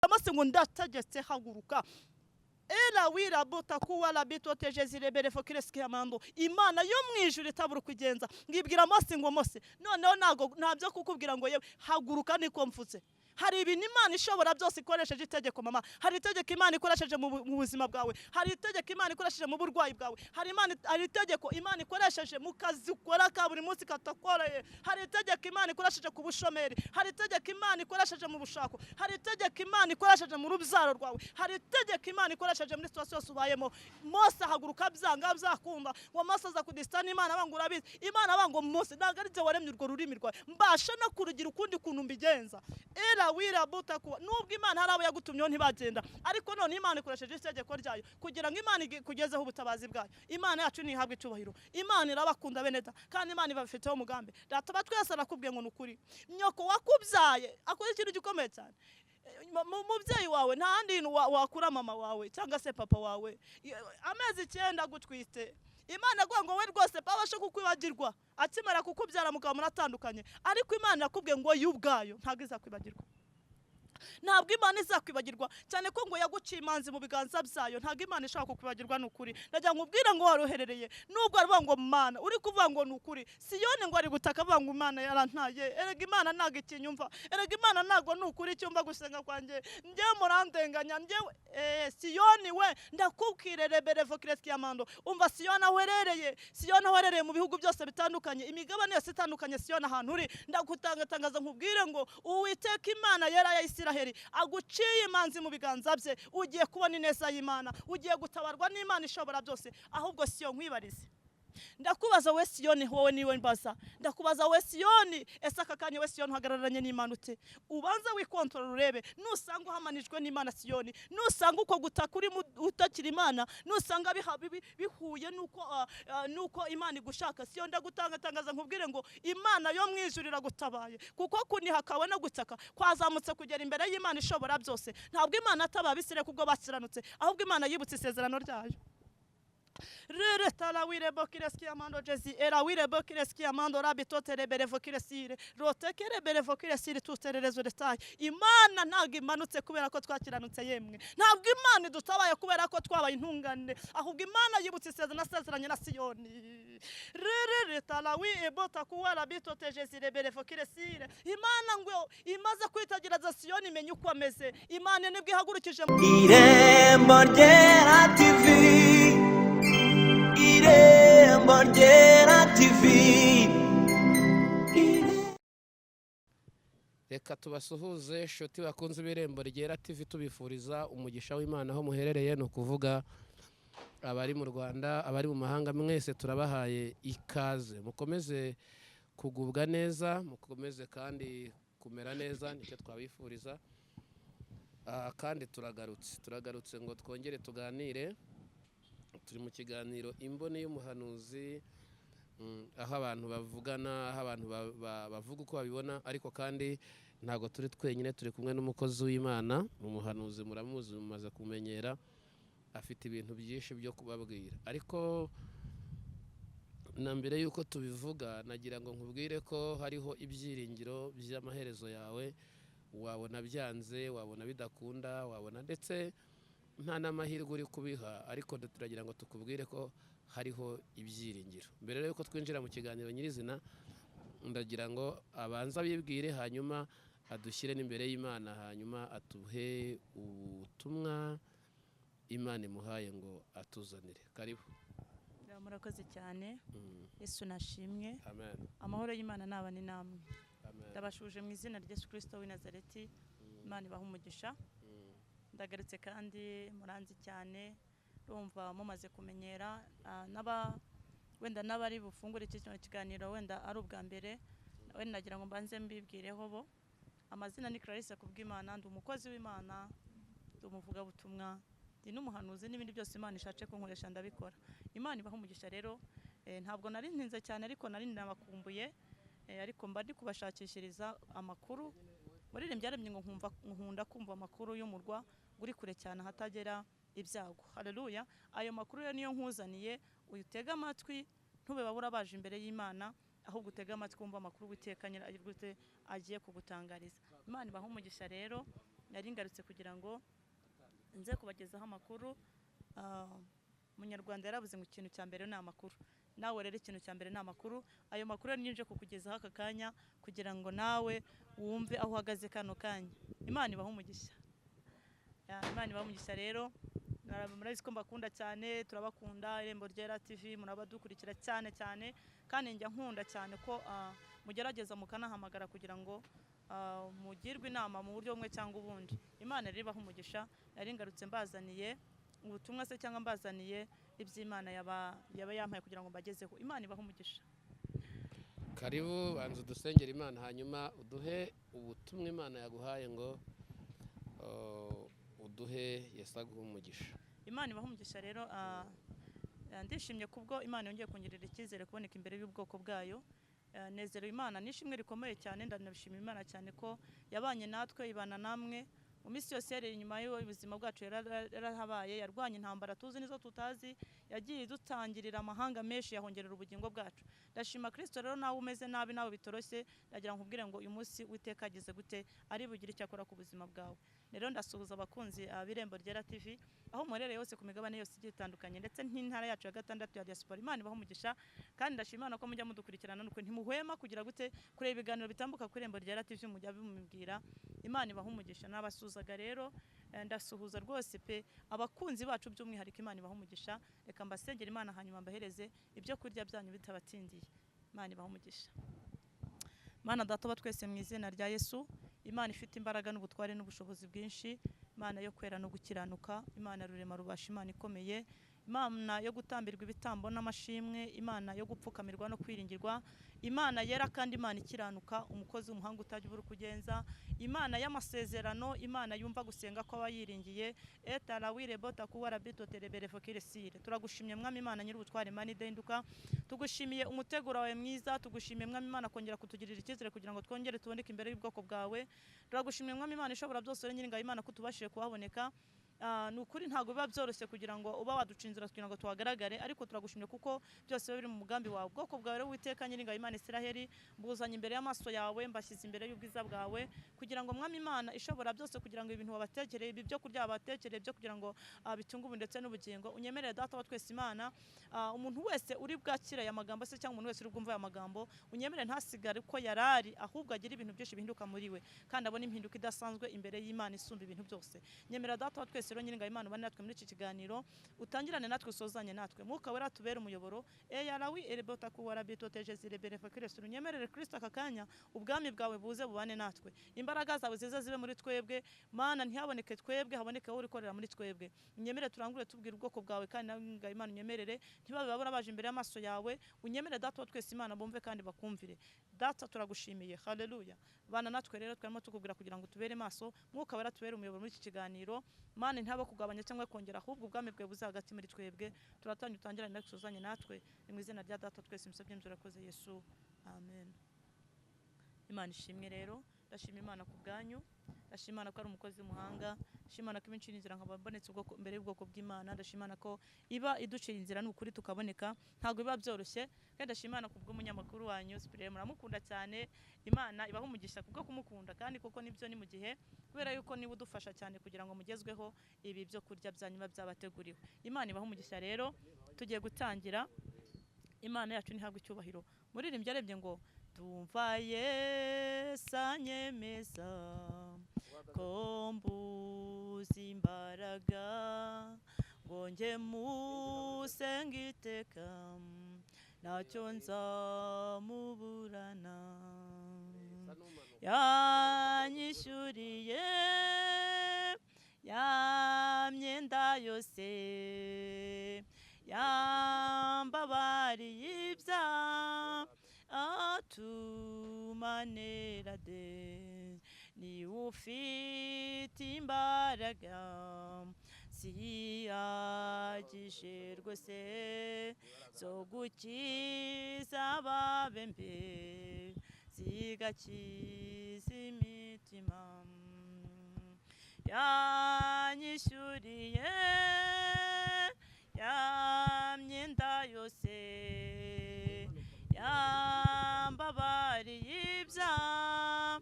amase ngo ndategetse haguruka. Ela wira bota kuwa la bitote jezire fokreski amando. Imana yo mwijuru itabura kugenza. Ngibwira Mose ngo Mose, noneho ntabyo kukubwira ngo yewe haguruka niko mvuze. Hari ibintu Imana ishobora byose ikoresheje itegeko mama. Hari itegeko Imana ikoresheje mu buzima bwawe. Hari itegeko Imana ikoresheje mu burwayi bwawe. Hari itegeko Imana ikoresheje mu kazi ukora ka buri munsi katakoreye. Hari itegeko Imana ikoresheje ku bushomeri. Hari itegeko Imana ikoresheje mu bushako. Hari itegeko Imana ikoresheje mu rubyaro rwawe. Hari itegeko Imana ikoresheje muri situation yose ubayemo. Mose haguruka byanga byakunda. Ngo Mose aza kudistana Imana bangura bizi. Imana bango Mose ndagarije waremye urwo rurimi rwawe. Mbasha no kurugira ukundi kuntu mbigenza. Wira buta kuwa nubwo Imana harabo yagutumyeho ntibagenda, ariko none Imana ikoresheje itegeko ryayo kugira ngo Imana kugezeho ubutabazi bwayo. Imana yacu ni ihabwe icubahiro. Imana irabakunda beneta kandi Imana ibafiteho umugambi. Data batwese nakubwiye ngo nukuri nyoko wakubyaye akora ikintu gikomeye cyane. Mubyeyi wawe nta handi wakura mama wawe cyangwa se papa wawe amezi 9 gutwite. Imana avuga ngo we rwose babashe kukwibagirwa akimara kukubyara mukaba muratandukanye, ariko Imana yakubwiye ngo y'ubwayo ntago izakwibagirwa. Ntabwo Imana izakwibagirwa cyane ko ngo yaguciye imanzi mu biganza byayo. Ntabwo Imana ishaka kukwibagirwa n'ukuri. Ndagira ngo ubwire ngo waroherereye nubwo arwa ngo Mana uri kuvuga ngo n'ukuri. Siyoni ngo ari gutaka avuga ngo Imana yarantaye. Erega Imana ntago ikinyumva. Erega Imana ntago n'ukuri cyumva gusenga kwanjye. Njye murandenganya njye Siyoni we ndakubwire rebere fokreski amando. Umva Siyoni ahwerereye. Siyoni ahwerereye mu bihugu byose bitandukanye. Imigabane yose itandukanye Siyoni ahantu uri. Ndagutangaza nkubwire ngo Uwiteka Imana yera ya Isiraheli aguciye imanzi mu biganza bye. Ugiye kubona ineza y'Imana, ugiye gutabarwa n'Imana ishobora byose. Ahubwo siyo nkwibarize. Ndakubaza we Siyoni, wowe niwe mbaza. Ndakubaza we Siyoni, ese akakanye we Siyoni hagararanye n'Imana ute? Ubanza wikontorora urebe. Nusanga uhamanijwe n'Imana Siyoni, nusanga uko gutaka uri utakira Imana, nusanga bihuye nuko Imana igushaka. Siyoni ndagutangaza nkubwire ngo Imana yo mwijuru iragutabaye, kuko kuniha kawe no gutaka kwazamutse kugera imbere y'Imana ishobora byose. Ntabwo Imana atababisire kubwo bakiranutse, ahubwo Imana yibutse isezerano ryayo. Rere tala wire bokireski amando jezi era wire bokireski amando rabitote rebere vokiresire roteke rebere vokiresire tutererezo detaye. Imana ntago imanutse kubera ko twakiranutse yemwe. Ntabwo Imana idutabaye kubera ko twabaye intungane, ahubwo Imana yibutse isezerano na Siyoni. Rere tala wire bota kuwara bitote jezi rebere vokiresire. Imana ngo imaze kwitagira za Siyoni imenye uko ameze. Imana nibwo ihagurukije Irembo Ryera TV. Irembo Ryera TV. Reka tubasuhuze shoti bakunze Irembo Ryera TV tubifuriza umugisha w'Imana aho muherereye, no kuvuga abari mu Rwanda, abari mu mahanga, mwese turabahaye ikaze. Mukomeze kugubwa neza, mukomeze kandi kumera neza, nicyo twabifuriza. Kandi turagarutse ngo twongere tuganire. Turi mu kiganiro imboni y'umuhanuzi, aho abantu bavugana, aho abantu bavuga uko babibona, ariko kandi ntago turi twenyine, turi kumwe n'umukozi w'Imana, umuhanuzi muramuzi, mumaze kumenyera, afite ibintu byinshi byo kubabwira. Ariko na mbere yuko tubivuga, nagira ngo nkubwire ko hariho ibyiringiro by'amaherezo yawe. Wabona byanze, wabona bidakunda, wabona ndetse nta n'amahirwe uri kubiha, ariko turagira ngo tukubwire ko hariho ibyiringiro. Mbere yuko twinjira mu kiganiro nyirizina, ndagira ngo abanza bibwire, hanyuma adushyire n'imbere y'Imana, hanyuma atuhe ubutumwa Imana imuhaye ngo atuzanire. Karibu. Murakoze cyane. Yesu nashimwe. Amen. Amahoro y'Imana nabane namwe. Amen. Ndabashuje mu izina rya Yesu Kristo w'i Nazareti. Imana ibaha umugisha. Ndagarutse kandi muranzi cyane, urumva mumaze kumenyera wenda n'abari bufungure iki kiganiro wenda ari ubwa mbere. Wenda nagira ngo mbanze mbibwireho bo. Amazina ni Clarisse Kubwimana, ndi umukozi w'Imana, ndi umuvuga butumwa, ndi n'umuhanuzi, n'ibindi byose Imana ishace ko nkoresha ndabikora. Imana ibaha umugisha rero. Ntabwo nari ntinze cyane, ariko nari ndabakumbuye, ariko mba ndi kubashakishiriza amakuru. Muririmbye yaremye ngo nkunda kumva amakuru y'umurwa uri kure cyane hatagera ibyago. Haleluya. Ayo makuru yo niyo nkuzaniye, uyutega amatwi, ntube babura baje imbere y'Imana, ahubwo utega amatwi kumva amakuru witekanye agiye kugutangariza. Imana ibaha umugisha rero. nari ngarutse kugira ngo nze kubagezaho amakuru. Umunyarwanda yaravuze ngo ikintu cya mbere ni amakuru. Nawe rero ikintu cya mbere ni amakuru. Ayo makuru ninje kukugezaho aka kanya kugira ngo nawe wumve aho uhagaze kano kanya. Imana ibaho umugisha. Imana ibaho umugisha rero. Murabizi ko mbakunda cyane, turabakunda. Irembo Ryera TV murabadukurikira cyane cyane, kandi njya nkunda cyane ko mugerageza mukanahamagara kugira ngo mugirwe inama mu buryo bumwe cyangwa ubundi. Imana rero ibaho umugisha. Nari ngarutse mbazaniye ubutumwa se cyangwa mbazaniye iby'Imana yaba yampaye kugira ngo mbagezeho. Imana ibaho umugisha. Karibu banza dusengera Imana, hanyuma uduhe ubutumwa Imana yaguhaye ngo uduhe yesaguha umugisha. Imana ibaho umugisha rero. Ndishimye kubwo Imana yongeye kongirira icyizere kuboneka imbere y'ubwoko bwayo. Nezero Imana nishimwe rikomeye cyane. Ndanabishima Imana cyane ko yabanye natwe, ibana namwe mu minsi yose yari inyuma y'ubuzima bwacu. Yarahabaye, yarwanye intambara tuzi nizo tutazi, yagiye dutangirira amahanga menshi, yahongerera ubugingo bwacu. Ndashima Kristo rero. Nawe umeze nabi, nawe bitoroshye, ndagira ngo nkubwire ngo uyu munsi Uwiteka ageze gute, ari bugire icyo akora ku buzima bwawe. Rero ndasuhuza abakunzi b'Irembo Ryera TV aho muherereye hose ku migabane yose igiye itandukanye, ndetse n'intara yacu ya 6 ya diaspora. Imana ibaho umugisha, kandi ndashima Imana ko mujya mudukurikirana nuko ntimuhwema kugira gute kureba ibiganiro bitambuka ku Irembo Ryera TV, mujya bimubwira. Imana ibaho umugisha. Nabasuhuzaga rero, ndasuhuza rwose pe abakunzi bacu by'umwihariko. Imana ibaho umugisha. Reka mbasengera Imana hanyuma mbahereze ibyo kurya byanyu bitabatindiye. Imana ibaho umugisha. Mana Data wa twese mu izina rya Yesu, Imana ifite imbaraga n'ubutware n'ubushobozi bwinshi, Imana yo kwera no gukiranuka, Imana rurema rubasha, Imana ikomeye, Imana yo gutambirwa ibitambo n'amashimwe, Imana yo gupfukamirwa no kwiringirwa, Imana yera kandi Imana ikiranuka, umukozi w'umuhanga utajya ubura kugenza, Imana y'amasezerano, Imana yumva gusenga ko abayiringiye. Etarawire bota kuwara bito terebere fokire sire. Turagushimye Mwami Imana nyir'ubutware mani denduka, tugushimiye umuteguro wawe mwiza, tugushimiye Mwami Imana kongera kutugirira icyizere kugira ngo twongere tuboneke imbere y'ubwoko bwawe. Turagushimiye Mwami Imana ishobora byose nyir'ingabo Imana ko tubashije kuhaboneka. Nukuri ntago biba byoroshye kugira ngo uba waducinzira kugira ngo tuhagaragare, ariko turagushimye kuko byose biri mu mugambi wawe. Ubwoko bwawe rero Uwiteka nyir'ingabo Imana Isiraheli, mbuzanye imbere y'amaso yawe, mbashyize imbere y'ubwiza bwawe, kugira ngo Mwami Imana ishobora byose kugira ngo ibintu wabatekereye, ibi byo kurya wabatekereye byo kugira ngo bitunge ubu ndetse n'ubugingo, unyemerere Data wa twese Imana, umuntu wese uri bwakira aya magambo se cyangwa umuntu wese uri bwumva aya magambo, unyemerere ntasigare uko yarari, ahubwo agira ibintu byinshi bihinduka muri we, kandi abone impinduka idasanzwe imbere y'Imana isumba ibintu byose. Nyemera Data wa twese rero nyir'ingabo Imana ubane natwe muri iki kiganiro, utangirane natwe usozanye natwe. Mwuka wera tubere umuyoboro. Yarawi erebota kuwara bito tejezire berefa Kristo. Unyemerere Kristo aka kanya ubwami bwawe buze bubane natwe. Imbaraga zawe zize zibe muri twebwe. Mana ntihaboneke twebwe, haboneke wowe urikorera muri twebwe. Unyemerere turangure tubwira ubwoko bwawe, kandi nawe Imana unyemerere ntibabe babura baje imbere y'amaso yawe. Unyemerere Data wa twese Imana bumve kandi bakumvire. Data turagushimiye. Haleluya. Bana natwe rero twarimo tukubwira kugira ngo tubere maso. Mwuka wera tubere umuyoboro muri iki kiganiro. Mana ntaba kugabanya cyangwa kongera, ahubwo ubwami bwe buza hagati muri twebwe. Turatanye utangirane natwe usozanye natwe. Ni mu izina rya Data twese musabye muzurakoze Yesu. Amen. Imana ishimwe rero. Ndashima Imana ku bwanyu. Ndashima Imana ko ari umukozi w'umuhanga. Ndashima Imana ko ibincira inzira nkaba mbonetse ubwoko imbere y'ubwoko bw'Imana. Ndashima Imana ko iba iducira inzira n'ukuri tukaboneka, ntago biba byoroshye. Kandi ndashima Imana kubwo umunyamakuru wanyu Spirit, muramukunda cyane. Imana ibaho umugisha kubwo kumukunda, kandi koko nibyo ni mu gihe, kubera yuko niba udufasha cyane kugira ngo mugezweho ibi byo kurya byanyuma byabateguriwe. Imana ibaho umugisha rero. Tugiye gutangira. Imana yacu ntihabwe icyubahiro. Muririmbyi yarebye ngo tumva Yesu anyemeza ko mbuze imbaraga ngo njye musenga iteka, ntacyo nzamuburana. Yanyishyuriye ya myenda yose, yambabariye ibyaha atumanera de, ni ufite imbaraga zihagije rwose zo gukiza ababembe, zigakiza imitima. Yanyishyuriye ya myenda yose, yambabariye ibyaha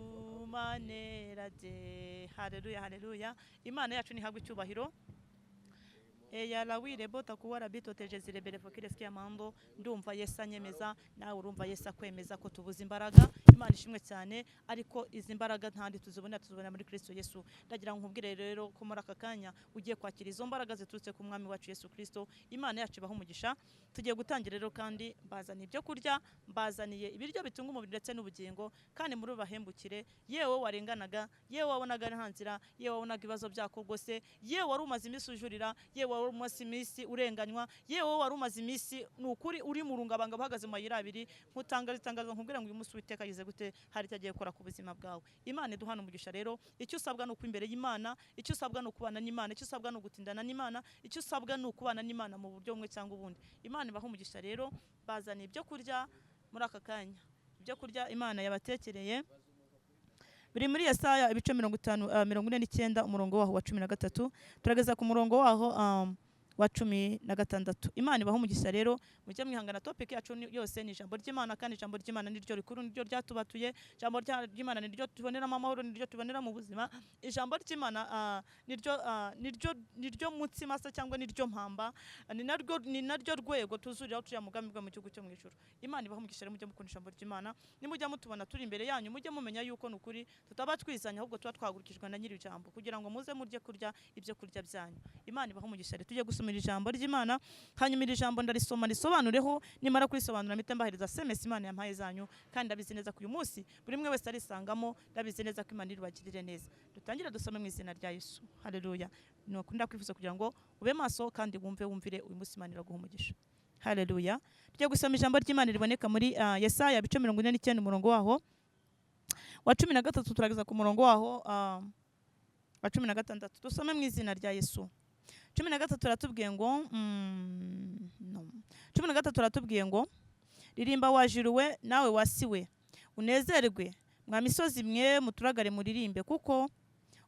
atumanera haleluya haleluya. Imana yacu nihabwe icyubahiro. Yalawire bota kuwara bitoteje zirebere fokiresikia mando. Ndumva Yesu anyemeza, nawe urumva Yesu akwemeza ko tubuza imbaraga. Imana ishimwe cyane, ariko izi mbaraga ntandi tuzibona muri Kristo Yesu. Ndagira ngo nkubwire rero ko muri aka kanya ugiye kwakira izo mbaraga ziturutse ku mwami wacu Yesu Kristo. Imana yacu ibaho umugisha. Tugiye gutangira rero kandi mbazaniye ibyo kurya, mbazaniye ibiryo bitunga umubiri ndetse n'ubugingo, kandi muri bahembukire. Yewe warenganaga, yewe wabonaga nta nzira, yewe wabonaga ibibazo byako rwose, yewe wari umaze iminsi ujurira, yewe wari umaze iminsi urenganywa, yewe wari umaze iminsi nukuri uri mu rungabanga bahagaze mu mayira abiri. Nkutangaza nkubwira ngo uyu munsi Uwiteka yize gute hari icyo agiye gukora ku buzima bwawe. Imana iduhana umugisha rero. Icyo usabwa no imbere y'Imana, icyo usabwa no kubana n'Imana, icyo usabwa no gutindana n'Imana, icyo usabwa no kubana n'Imana mu buryo bumwe cyangwa ubundi. Imana ibaho umugisha rero. Bazana ibyo kurya muri aka kanya, ibyo kurya Imana yabatekereye biri muri Yesaya ibice 49 umurongo waho wa 13 turageza ku murongo waho wa 16. Imana ibaho umugisha rero. Mujye mwihangana, topic yacu yose ni ijambo ry'Imana, kandi ijambo ry'Imana niryo rikuru, niryo ryatubatuye. Ijambo ry'Imana niryo tubonera amahoro, niryo tubonera mu buzima. Ijambo ry'Imana niryo mutsima se cyangwa niryo mpamba, ni naryo rwego tuzurira turi mugambi bwa mu gihugu cyo mu ijuru. Imana ibaho umugisha rero. Mujye mukunda ijambo ry'Imana, nimujya mutubona turi imbere yanyu, mujye mumenya yuko nukuri tutaba twizanya, ahubwo tuba twagurukijwe na nyiri ijambo, kugira ngo muze murye kurya ibyo kurya byanyu. Imana ibaho umugisha rero. Tujye gusomera ijambo ry'Imana, hanyuma iri jambo ndarisoma risobanureho, nimara kurisobanura mpite mbahiriza SMS Imana yampaye zanyu, kandi ndabizi neza ko uyu munsi buri mwe wese arisangamo. Ndabizi neza ko Imana irubagirire neza. Dutangira dusome mu izina rya Yesu. Haleluya. Nokunda kwifuza kugira ngo ube maso kandi wumvire uyu munsi Imana iraguha umugisha. Haleluya. Tujye gusoma ijambo ry'Imana riboneka muri Yesaya ibice 49 umurongo waho wa 13 turageza ku murongo waho wa 16. Dusome mu izina rya Yesu. 13 turatubwiye ngo 13 turatubwiye ngo ririmba wajiruwe nawe wasiwe, unezerwe mwa misozi mwe muturagare muririmbe, kuko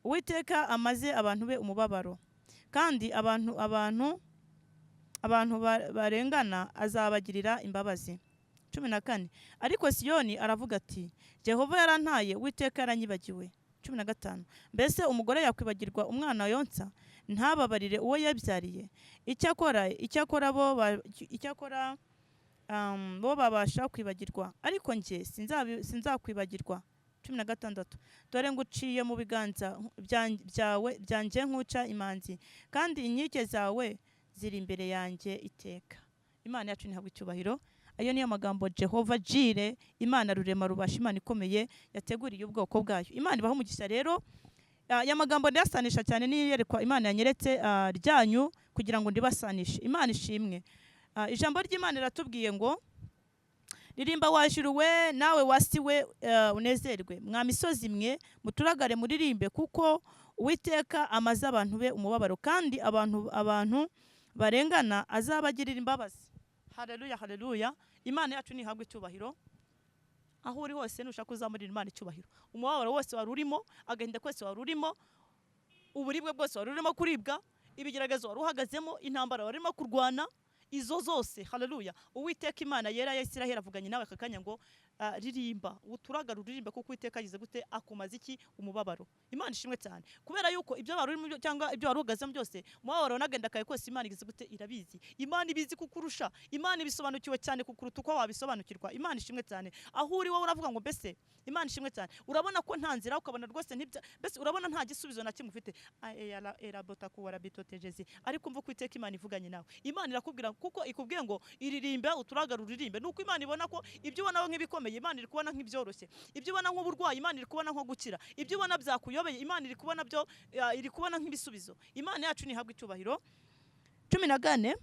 Uwiteka amaze abantu be umubabaro, kandi abantu barengana azabagirira imbabazi. 14 ariko Siyoni aravuga ati Jehova yarantaye, Uwiteka yaranyibagiwe. 15 mbese umugore yakwibagirwa umwana yonsa, ntababarire uwo yabyariye? Icyakora bo babasha kwibagirwa, ariko njye sinzakwibagirwa. 16 dore nguciye mu biganza byawe byanjye nkuca imanzi, kandi inkike zawe ziri imbere yanjye iteka. Imana yacu nihabwe icyubahiro. Ayo niyo magambo Jehova Jire, Imana rurema rubasha, Imana ikomeye yateguriye ubwoko bwayo. Imana ibaho umugisha rero. Ya magambo ndasanisha cyane niyerekwa Imana yanyeretse ryanyu kugira ngo ndibasanishe. Imana ishimwe. Ijambo ry'Imana riratubwiye ngo ririmba wajiruwe nawe wasiwe, unezerwe mwa misozi mwe muturagare muririmbe, kuko Uwiteka amaze abantu be umubabaro, kandi abantu barengana azabagirira imbabazi. Haleluya haleluya. Imana yacu nihabwe icyubahiro. Aho uri hose nushaka uzamurira Imana icyubahiro. Umubabaro wose wari urimo, agahinda kwese wari urimo, uburibwe bwose wari urimo kuribwa, ibigeragezo wari uhagazemo, intambara wari urimo kurwana, izo zose. Haleluya. Uwiteka Imana yera ya Isiraheli avuganye nawe akakanya ngo ririmba, uturagara uririmbe, kuko Uwiteka yize gute akumaze iki umubabaro. Imana ishimwe cyane, kubera yuko ibyo wari urimo cyangwa ibyo wari uhagazemo byose, umubabaro nagenda kaye kose Imana yize gute irabizi. Imana ibizi kukurusha, Imana ibisobanukiwe cyane kukuruta uko wabisobanukirwa. Imana ishimwe cyane. Aho uri wowe uravuga ngo mbese Imana ishimwe cyane, urabona ko nta nzira, ukabona rwose mbese urabona nta gisubizo na kimwe ufite. Era bota kuwara bitotejezi, ariko umva Uwiteka Imana ivuganye nawe. Imana irakubwira, kuko ikubwiye ngo iririmbe uturagara uririmbe. Nuko Imana ibona ko ibyo ubona nk'ibikomeye Imana iri kubona nk'ibyoroshye, ibyo ubona nk'uburwayi Imana iri kubona nko gukira, ibyo ubona byakuyobeye Imana iri kubona byo iri kubona nk'ibisubizo. Imana yacu nihabwe icyubahiro. 14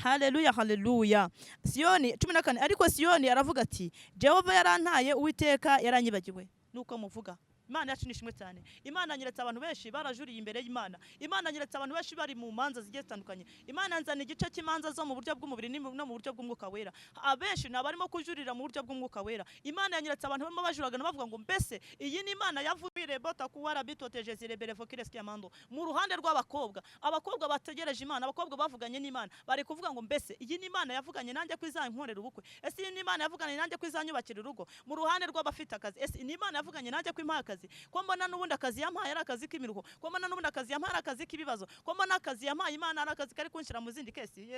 Haleluya haleluya. Siyoni 14 ariko Siyoni aravuga ati Jehova yarantaye, Uwiteka yaranyibagiwe. Nuko muvuga. Imana yacu nishimwe cyane. Imana nyeretse abantu benshi barajuriye imbere y'Imana. Imana nyeretse abantu benshi bari mu manza zigiye zitandukanye. Imana nzana igice cy'imanza zo mu buryo bw'umubiri no mu buryo bw'umwuka wera. Abenshi nabarimo kujurira mu buryo bw'umwuka wera. Imana yanyeretse abantu barimo bajuragana bavuga ngo mbese iyi ni Imana yavubire bota kuwara bitoteje zirebere fokireski amando. Mu ruhande rw'abakobwa, abakobwa bategereje Imana, abakobwa bavuganye n'Imana, bari kuvuga ngo mbese iyi ni Imana yavuganye nanjye kwizankorera ubukwe. Ese iyi ni Imana yavuganye nanjye kwizanyubakira urugo. Mu ruhande rw'abafite akazi, ese ni Imana yavuganye nanjye kwimaka akazi, ko mbona n'ubundi akazi yampaye ari akazi k'imiruho, ko mbona n'ubundi akazi yampaye ari akazi k'ibibazo, ko mbona akazi yampaye Imana ari akazi kari kunshira mu zindi kesi.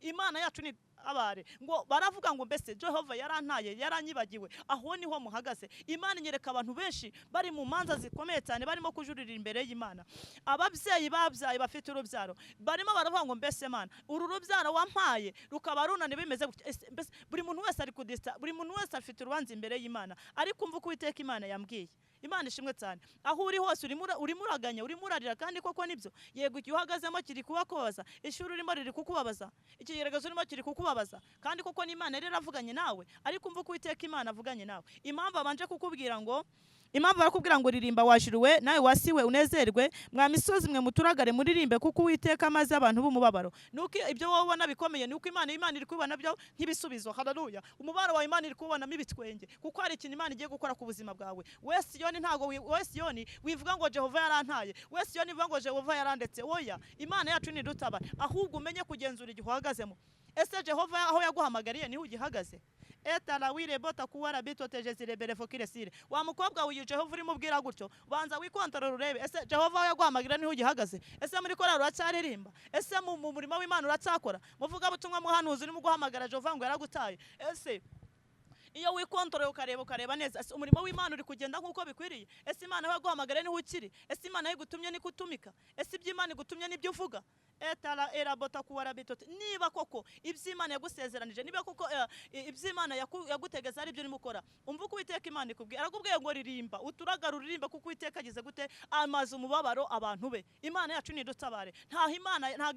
Imana yacu ni abare ngo baravuga ngo mbese Jehova yarantaye yaranyibagiwe. Aho niho muhagaze. Imana inyereka abantu benshi bari mu manza zikomeye cyane barimo kujurira imbere y'Imana. Ababyeyi babyaye bafite urubyaro barimo baravuga ngo mbese Mana uru rubyaro wampaye rukaba runani bimeze mbese buri muntu wese ari kudista, buri muntu wese afite urubanza imbere y'Imana, ariko umva uko Uwiteka Imana yambwiye. Imana ishimwe cyane. Aho uri hose urimo uraganya, urimo urarira, kandi koko nibyo. Yego icyo uhagazemo kiri kubakobaza, ishuri urimo riri kukubabaza, ikigeregezo urimo kiri kukubabaza, kandi koko n'Imana rero iravuganye nawe, ariko umva uko Uwiteka Imana avuganye nawe. Impamvu abanje kukubwira ngo barakubwira ngo ririmba wajuriwe nawe wasiwe unezerwe, mwa misozi mwe muturagare muririmbe, kuko Uwiteka amaze abantu b'umubabaro. Nuko ibyo wowe ubona bikomeye, nuko Imana iri kubibona byo nk'ibisubizo. Haleluya. Umubabaro wa Imana iri kubibonamo ibitwenge, kuko hari ikintu Imana igiye gukora ku buzima bwawe. We Siyoni ntago we Siyoni wivuga ngo Jehova yarantaye, we Siyoni wivuga ngo Jehova yarandetse. Oya, Imana yacu ni dutaba, ahubwo umenye kugenzura igihe uhagazemo. Ese Jehova aho yaguhamagariye niho ugihagaze? Etalawire bota kuwara bitoteje zirebere fokire sire. Wa mukobwa uyu Jehova urimo ubwira gutyo, banza wikontorora urebe. Ese Jehova aho yaguhamagira niho ugihagaze? Ese muri korari uracyaririmba? Ese mu murimo w'Imana uracyakora? Muvuga butumwa muhanuzi urimo guhamagara Jehova ngo yaragutaye? Ese iyo wikontorora ukareba neza, umurimo w'Imana uri kugenda nk'uko bikwiriye? Ese Imana aho yaguhamagara niho ukiri? Ese Imana yagutumye ni kutumika? Ese iby'Imana igutumye nibyo uvuga? Etala era bota kuwara bitote. Niba koko iby'Imana yagusezeranije, niba koko iby'Imana yagutegeza ari byo urimo ukora, umva uko Uwiteka Imana ikubwiye. Arakubwiye ngo ririmba, uturagara uririmba, kuko Uwiteka agize gute amaze umubabaro abantu be. Imana yacu ni dutabare. Ntago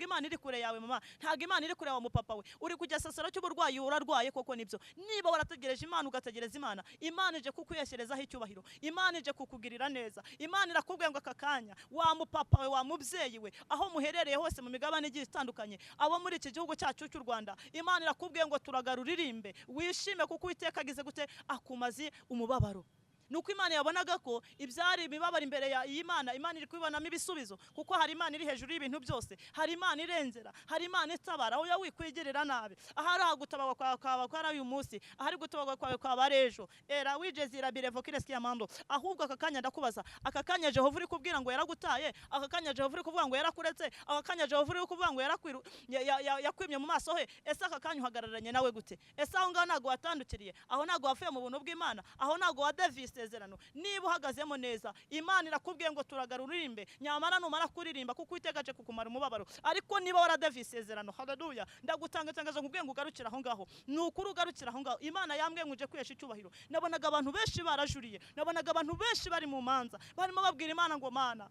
Imana iri kure yawe mama, ntago Imana iri kure wa mupapa we. Uri kujya sasara cy'uburwayi urarwaye koko nibyo. Niba warategereje Imana ugategereza Imana, Imana ije kukuyeshyerezaho icyubahiro, Imana ije kukugirira neza. Imana irakubwiye ngo akakanya wa mupapa we, wa mubyeyi we, aho muherereye hose mu migabane igiye itandukanye, abo muri iki gihugu cyacu cy'u Rwanda, Imana irakubwiye ngo turagaririmbe, wishime, kuko Uwiteka agize gute akumaze umubabaro. Nuko Imana yabonaga ko ibyari imibabaro imbere y'Imana, Imana iri kubibonamo ibisubizo, kuko hari Imana iri hejuru y'ibintu byose, hari Imana irengera, hari Imana itabara. Aho yawikwigirira nabi, ahari agutabaga kwawe kwa uyu munsi, ahari gutabaga kwawe kwa barejo, era wijezira birevokire skiyamando. Ahubwo akakanya ndakubaza, akakanya Jehova uri kubwira ngo yaragutaye, akakanya Jehova uri kuvuga ngo yarakuretse, akakanya Jehova uri kuvuga ngo yakwimye mu maso he, ese akakanya uhagararanye nawe gute? Ese aho ngaho ntago watandukiriye, aho ntago wavuye mu buntu bw'Imana, aho ntago wadavise isezerano? Niba uhagazemo neza, Imana irakubwiye ngo turagaririmbe, nyamara numara kuririmba, kuko Uwiteka aje kukumara umubabaro. Ariko niba waradavise isezerano, haleluya, ndagutangaza nkubwiye ngo ugarukira aho ngaho, nukuri ugarukira aho ngaho. Imana yambwiye ngo uje kwihesha icyubahiro. Nabonaga abantu benshi barajuriye, nabonaga abantu benshi bari mu manza, barimo babwira Imana ngo Mana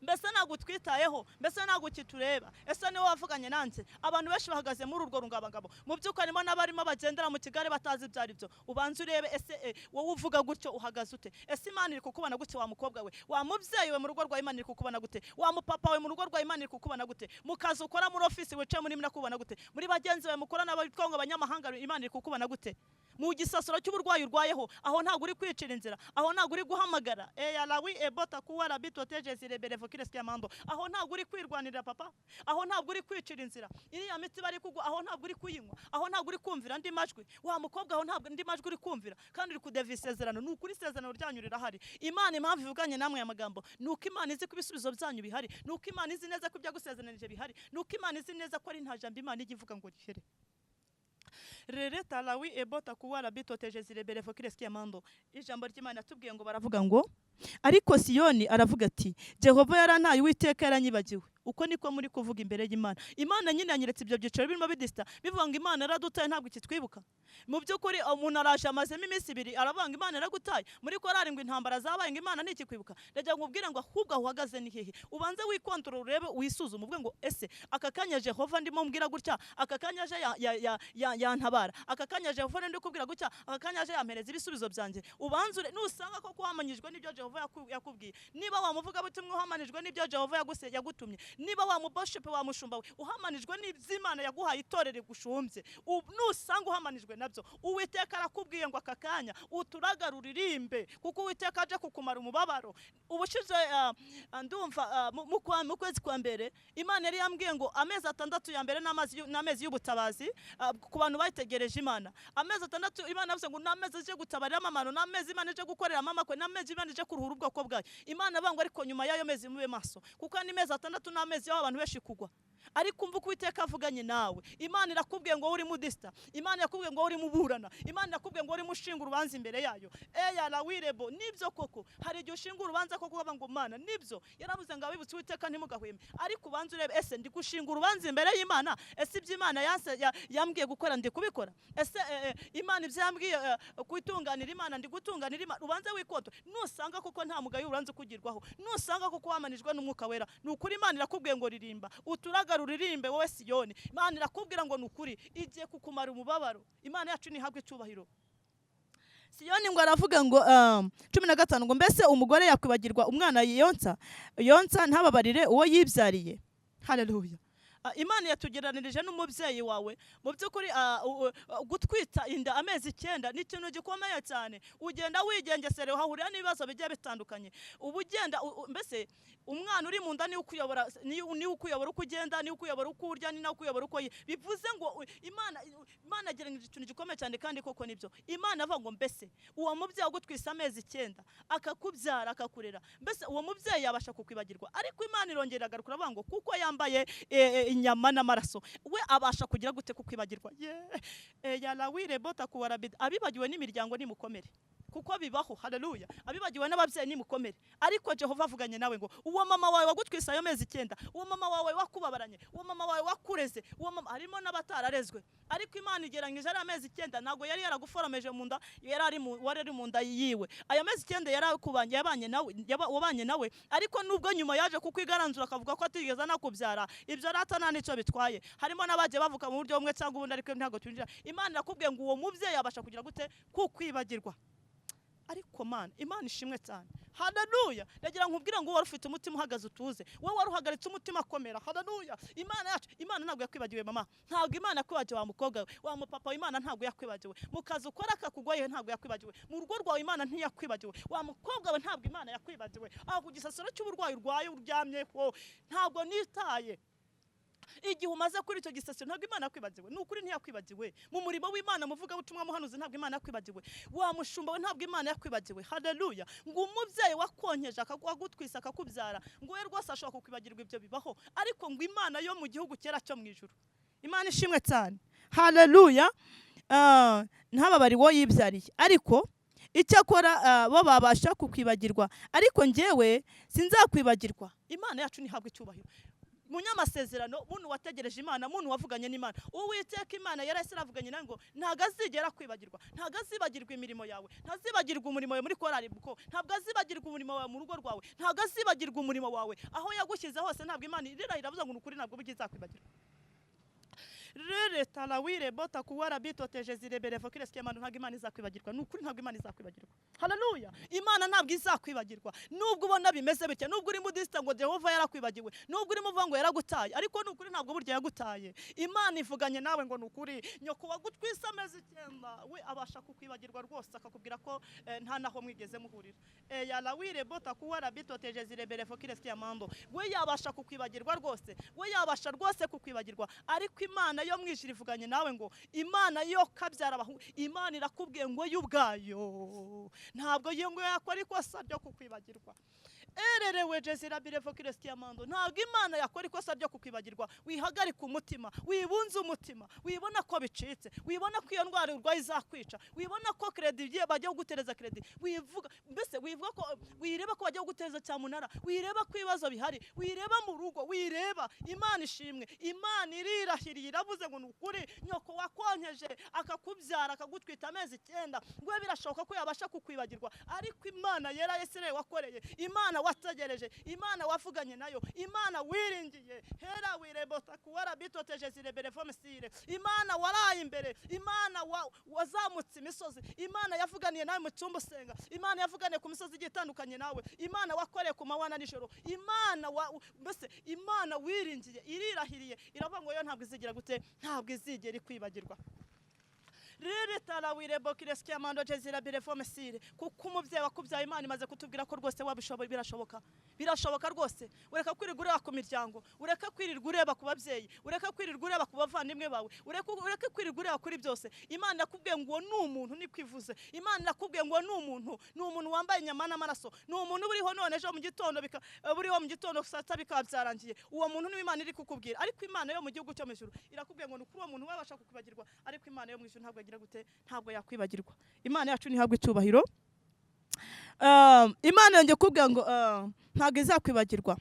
mbese ntabwo twitayeho, mbese ntabwo kitureba, ese niwe wavuganye nanjye? Abantu benshi bahagaze muri urwo rungabangabo, mu by'ukuri harimo n'abarimo bagendera mu kigare batazi ibyo ari byo. Ubanza urebe, ese wowe uvuga gutyo uhagaze ute? Ese Imana iri kukubona gute? Wa mukobwa we, wa mubyeyi we, mu rugo rwa Imana iri kukubona gute? Wa mupapa we, mu rugo rwa Imana iri kukubona gute? Mu kazi ukora, muri ofisi wicaye muri Imana kubona gute? Muri bagenzi bawe mukora n'abitwa ngo abanyamahanga, Imana iri kukubona gute? Mu gisasiro cy'uburwayi urwayeho, aho ntago uri kwicira inzira, aho ntago uri guhamagara yalawi ebota kuwara bitoteje zirebere vokire skiyamando, aho ntago uri kwirwanirira papa, aho ntago uri kwicira inzira, iriya miti bari kugwa, aho ntago uri kuyinywa, aho ntago uri kumvira andi majwi. Wa mukobwa, aho ntago andi majwi uri kumvira, kandi uri kudevisa isezerano. Ni ukuri isezerano ryanyu rirahari. Imana impamvu ivuganye namwe amagambo, nuko Imana izi ko ibisubizo byanyu bihari, nuko Imana izi neza ko ibyagusezeranije bihari, nuko Imana izi neza ko ari nta jambo Imana igivuga ngo rihere. Rere talawi ebota kuwara bitoteje zirebere fokire skiyamando. Ijambo ry'Imana tubwiye ngo baravuga ngo ariko Siyoni aravuga ati Jehova yarantaye, Uwiteka yaranyibagiwe. Uko niko muri kuvuga imbere y'Imana. Imana nyine yanyeretse ibyo byiciro birimo bidista, bivuga ngo Imana yaradutaye ntabwo ikitwibuka. Mu by'ukuri umuntu araje amazemo iminsi 2 aravuga ngo Imana yaragutaye, muri korari ngo intambara zabaye ngo Imana ntikikwibuka. Ndagira ngo ubwire ngo ahubwo uhagaze ni hehe, ubanze wikontorora urebe, wisuzume, uvuge ngo ese akakanya Jehova ndimo mbwira gutya, akakanya aje yantabara, akakanya Jehova ndi kubwira gutya, akakanya aje yampereza ibisubizo byanjye. Ubanze nusanga ko kuhamanyijwe n'ibyo Jehova yakubwiye, niba wamuvuga butumwe uhamanijwe n'ibyo Jehova yagutumye, niba wa muboshepe wa mushumba we uhamanijwe n'iby'Imana yaguhaye itorero gushumbye, nusanga uhamanijwe nabyo, Uwiteka arakubwiye ngo aka kanya uturaga ruririmbe, kuko Uwiteka aje kukumara umubabaro. Ubushize ndumva mu kwezi kwa mbere Imana yari yambwiye ngo amezi 6 ya mbere n'amezi y'ubutabazi ku bantu bayitegereje Imana. Amezi 6 Imana yavuze ngo n'amezi je gutabarira amano, n'amezi Imana je gukorera mama kwe, n'amezi Imana je kuruhura ubwoko bwayo. Imana bangwa ariko nyuma y'ayo mezi mube maso, kuko ni mezi 6 n'amezi y'aho abantu beshi kugwa. Ariko umva ko Uwiteka avuganye nawe. Imana irakubwiye ngo uri mudista, Imana yakubwiye ngo uri muburana, Imana yakubwiye ngo uri mushinga urubanza imbere yayo. La wirebo nibyo koko, hari igihe ushinga urubanza koko ukavuga ngo Mana nibyo yaravuze ngo abibutse Uwiteka ntimugahweme, ariko ubanza urebe ese ndi gushinga urubanza imbere y'Imana, ese iby'Imana yambwiye gukora ndi kubikora, ese Imana ibyambwiye kwitunganira Imana ndi gutunganira Imana. Ubanze wikoto, nusanga koko nta mugayo uranze kugirwaho, nusanga koko wamanijwe n'umwuka wera, nukuri Imana irakubwiye ngo ririmba, uturaga ruririmbe wowe Siyoni. Imana irakubwira ngo nukuri igiye kukumara umubabaro. Imana yacu nihabwe cyubahiro. Siyoni ngo aravuga ngo 15 ngo mbese umugore yakwibagirwa umwana yonsa ntababarire uwo yibyariye. Haleluya. Imana yatugeranirije n'umubyeyi wawe. Mu by'ukuri gutwita inda amezi 9 ni ikintu gikomeye cyane. Ugenda wigengesere uhahurira n'ibibazo bigiye bitandukanye. Ubugenda mbese umwana uri mu nda ni ukuyobora uko ugenda, ni ukuyobora uko urya, ni ukuyobora uko bivuze ngo Imana ageranyije ikintu gikomeye cyane, kandi koko nibyo. Imana avuga ngo mbese uwo mubyeyi agutwisa amezi 9 akakubyara akakurera, mbese uwo mubyeyi yabasha kukwibagirwa? Ariko Imana irongera agaruka avuga ngo kuko yambaye inyama n'amaraso we abasha kugira gute kukwibagirwa. Yalawire bota kuwarabid, abibagiwe n'imiryango nimukomere, kuko bibaho. Haleluya. Abibagiwe n'ababyeyi nimukomere, ariko Jehova avuganye nawe ngo uwo mama wawe wagutwisa ayo mezi 9, uwo mama wawe wakubabaranye, uwo mama wawe wakureze, uwo mama harimo n'abatararezwe, ariko Imana igeranyije ari amezi 9 nago yari yaraguforomeje mu nda, wari mu nda yiwe. Ayo mezi 9 yarakubanye wabanye nawe, ariko nubwo nyuma yaje kukwigaranzura akavuga ko atigeze nakubyara, ibyo rata nta nicyo bitwaye. Harimo n'abaje bavuka mu buryo bumwe cyangwa ubundi, ariko ntago twinjira. Imana irakubwiye ngo uwo mubyeyi yabasha kugira gute kukwibagirwa. Ariko Imana ishimwe cyane. Haleluya. Ndagira nkubwira ngo wari ufite umutima uhagaze utuze, wowe wari uhagaritse umutima komera. Haleluya. Imana yacu, Imana ntabwo yakwibagiwe mama, ntabwo Imana yakwibagiwe wa mukobwa we, wa mupapa, Imana ntabwo yakwibagiwe mu kazi ukora akakugoye, ntabwo yakwibagiwe mu rugo rwawe, Imana ntiyakwibagiwe wa mukobwa we, ntabwo Imana yakwibagiwe aho ku gisasiro cy'uburwayi urwaye uryamyeho, ntabwo nitaye. Igihe umaze kuri icyo gisasiro ntabwo Imana yakwibagiwe, nukuri ntiyakwibagiwe. Mu murimo w'Imana muvuga butumwa muhanuzi ntabwo Imana yakwibagiwe, wa mushumba we ntabwo Imana yakwibagiwe. Haleluya. Ngo umubyeyi wakonyeje akagutwisa akakubyara, ngo we rwose ashobora kukwibagirwa, ibyo bibaho. Ariko ngo Imana yo mu gihugu cyera cyo mu ijuru, Imana ishimwe cyane. Haleluya. Ntababari wo yibyariye, ariko icyakora bo babasha kukwibagirwa, ariko njyewe sinzakwibagirwa. Imana yacu nihabwe cyubahiro. Munyamasezerano, muntu wategereje Imana, muntu wavuganye n'Imana, Uwiteka Imana yaravuganyi nawe ngo ntago azigera kwibagirwa, ntago azibagirwa imirimo yawe, ntazibagirwa umurimo wawe muri korali buko, ntabwo azibagirwa umurimo wawe mu rugo rwawe, ntago azibagirwa umurimo wawe aho yagushyize hose. Ntabwo Imana iravuga ngo nukuri ntabwo bigizakwibagirwa. Rere talawire bota kuwara bitoteje zirebere fokires cy'Imana, ntabwo Imana izakwibagirwa, nukuri ntabwo Imana izakwibagirwa. Haleluya. Imana ntabwo izakwibagirwa. Nubwo ubona bimeze bitya, nubwo uri mudista ngo Jehova yarakwibagiwe, nubwo uri muvuga ngo yaragutaye, ariko nukuri ntabwo burya yagutaye. Imana ivuganye nawe ngo nukuri nyoko wagutwisa amezi 9 we abasha kukwibagirwa rwose, akakubwira ko nta naho mwigeze muhurira. Yalawire bota kuwara bitoteje zirebere fokires cy'Imana, we yabasha kukwibagirwa rwose, we yabasha rwose kukwibagirwa. Ariko Imana yo mwijiri ivuganye nawe ngo Imana yo kabyara abahu, Imana irakubwiye ngo y'ubwayo ntabwo yengo yakora ikosa ryo kukwibagirwa. Ererewe Jezirabire Fokires Kiamando, ntabwo Imana yakora ikosa ryo kukwibagirwa. Wihagarika umutima, wibunze umutima, wibona ko bicitse, wibona ko iyo ndwara urwaye izakwica, wibona ko credit bajya gutereza credit, wivuga mbese wivuga ko wireba ko bajya gutereza cyamunara, wireba ko ibibazo bihari, wireba mu rugo, wireba. Imana ishimwe, Imana irirahiriye iravuze ngo nukuri nyoko wakonyeje akakubyara akagutwita amezi 9 ngwe birashoboka ko yabasha kukwibagirwa. Ariko Imana yera Yesere wakoreye, Imana wategereje, Imana wavuganye nayo, Imana wiringiye, hera wirebota kuwara bitoteje zirebere fomesire, Imana waraye imbere, Imana wazamutse imisozi, Imana yavuganiye nawe mu cyumba usenga, Imana yavuganiye ku misozi igiye itandukanye nawe, Imana wakoreye ku manywa n'ijoro, Imana mbese Imana wiringiye irirahiriye, iravuga ngo yo ntabwo izigira gute, ntabwo izigera ikwibagirwa. Riri tarawire bokireski amando jezira birefomesire, kuko umubyeyi wakubyaye Imana imaze kutubwira ko rwose wabishoboye, birashoboka rwose. Ureka kwirirwa ureba ku miryango, ureka kwirirwa ureba ku babyeyi, ureka kwirirwa ureba ku bavandimwe bawe, ureka kwirirwa ureba kuri byose. Imana yakubwiye ngo ni umuntu nikwivuze, Imana yakubwiye ngo ni umuntu wambaye inyama n'amaraso, ni umuntu uriho none ejo mu gitondo buriho mu gitondo sata bikabyarangiye. Uwo muntu ni Imana iri kukubwira, ariko Imana yo mu gihugu cyo mu ijuru irakubwiye ngo ni kuri uwo muntu wabasha kukubagirwa, ariko Imana yo mu ijuru ntabwo yakwibagirwa. Imana yacu ntihabwe icyubahiro. Imana yongeye kubwira ngo ntabwo izakwibagirwa.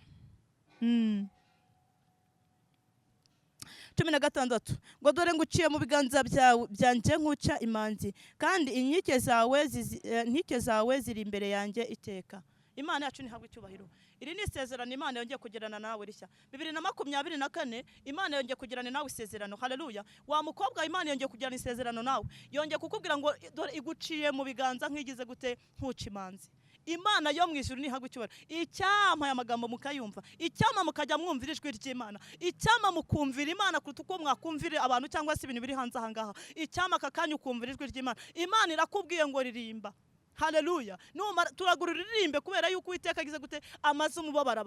16 ngo dore nguciye mu biganza byanjye nkuca imanzi, kandi inkike zawe ziri imbere yanjye iteka. Imana yacu ntihabwe icyubahiro. Iri ni isezerano Imana yongeye kugirana nawe rishya. 2024 Imana yongeye kugirana nawe isezerano. Haleluya. Wa mukobwa Imana yongeye kugirana isezerano nawe. Yongeye kukubwira ngo dore iguciye mu biganza nkigize gute nkuca imanzi. Imana yo mu ijuru ntihabwe icyubahiro. Icyama aya magambo mukayumva, icyama mukajya mwumvira ijwi ry'Imana, icyama mukumvira Imana kuruta uko mwakumvira abantu cyangwa se ibintu biri hanze aha ngaha. Icyama akakanya ukumvira ijwi ry'Imana. Imana irakubwiye ngo ririmba. Haleluya. Turagura uririmbe kubera yuko Uwiteka agize gute amaze umubabara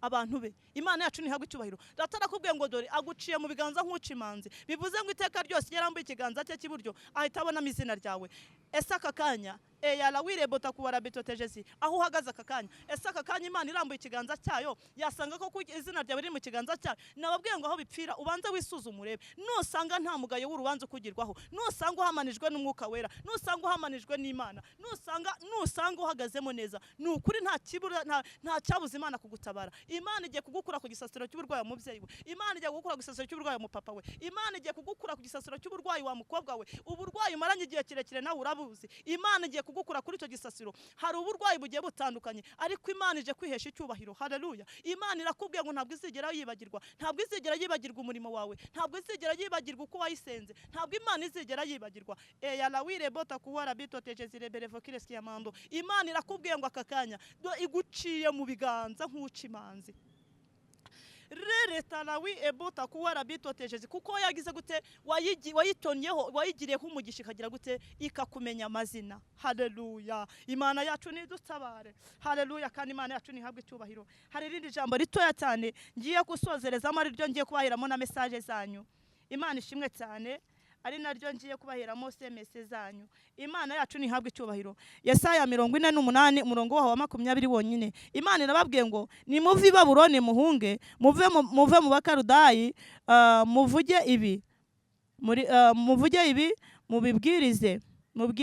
abantu be. Imana yacu ntihabwe icyubahiro. Ratarakubwiye ngo dore aguciye mu biganza nkuca imanzi. Bivuze ngo iteka ryose yarambuye ikiganza cye cy'iburyo ahita abona izina ryawe. Ese aka kanya yala wirebota kuwara bitotejezi, aho uhagaze aka kanya, ese aka kanya Imana irambuye ikiganza cyayo yasanga ko izina ryawe riri mu kiganza cyayo. Nababwiye ngo aho bipfira ubanze wisuzuma urebe, nusanga nta mugayo w'urubanza ukugirwaho, nusanga uhamanijwe n'umwuka wera, nusanga uhamanijwe n'Imana, nusanga uhagazemo neza, ni ukuri nta cyabuze Imana kugutabara. Imana igiye kugukura ku gisasiro cy'uburwayi wa mubyeyi we, Imana igiye kugukura ku gisasiro cy'uburwayi wa mupapa we, Imana igiye kugukura ku gisasiro cy'uburwayi wa mukobwa we, uburwayi umaranye igihe kirekire nawe urabuzi, Imana igiye kugukura kuri icyo gisasiro. Hari uburwayi bugiye butandukanye, ariko Imana ije kwihesha icyubahiro. Haleluya. Imana irakubwiye ngo ntabwo izigera yibagirwa, ntabwo izigera yibagirwa umurimo wawe, ntabwo izigera yibagirwa uko wayisenze, ntabwo Imana izigera yibagirwa. Yala wirebota kuwara bitoteje zirebere vokireski amando. Imana irakubwiye ngo aka kanya iguciye mu biganza nkuca imanzi. Rereta nawi ebota kuwara bitoteje kuko yagize gute wayitonyeho, wayigiriyeho umugisha ikagira gute ikakumenya amazina. Haleluya. Imana yacu nidutabare. Haleluya. Kandi Imana yacu nihabwe icyubahiro. Hari irindi jambo ritoya cyane ngiye gusozerezamo, ari ryo ngiye kubahiramo na message zanyu. Imana ishimwe cyane, ari naryo ngiye kubahiramo SMS zanyu. Imana yacu nihabwe icyubahiro. Yesaya 48 umurongo wa 20 wonyine. Imana irababwiye ngo nimuve i Babuloni muhunge, muve mu Bakarudayi, muvuge ibi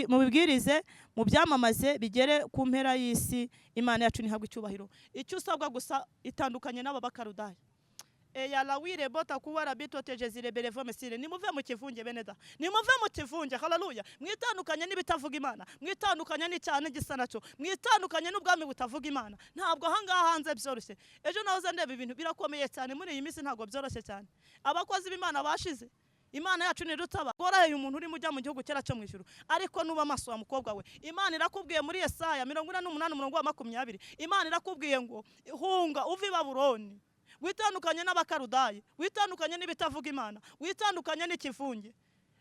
mubibwirize mubyamamaze bigere ku mpera y'isi. Imana yacu nihabwe icyubahiro. Icyo usabwa gusa itandukanye n'aba Bakarudayi. Yala wirebota kuwara bitoteje zirebere vomesire, nimuve mu kivunge beneda, nimuve mu kivunge. Haleluya. Mwitandukanye n'ibitavuga Imana, mwitandukanye n'icyane gisa nacyo, mwitandukanye n'ubwami butavuga Imana. Ntabwo hangaha hanze byoroshye. Ejo nahoze ndeba ibintu birakomeye cyane muri iyi minsi, ntabwo byoroshye cyane. Abakozi b'Imana bashize. Imana yacu nirutaba goraheye umuntu uri mujya mu gihugu cyera cyo mu ijuru, ariko nuba amaso wa mukobwa we. Imana irakubwiye muri Yesaya 48 umurongo wa 20, Imana irakubwiye ngo hunga uve i Babuloni, witandukanye n'Abakarudayi, witandukanye n'ibitavuga Imana, witandukanye n'ikivunge,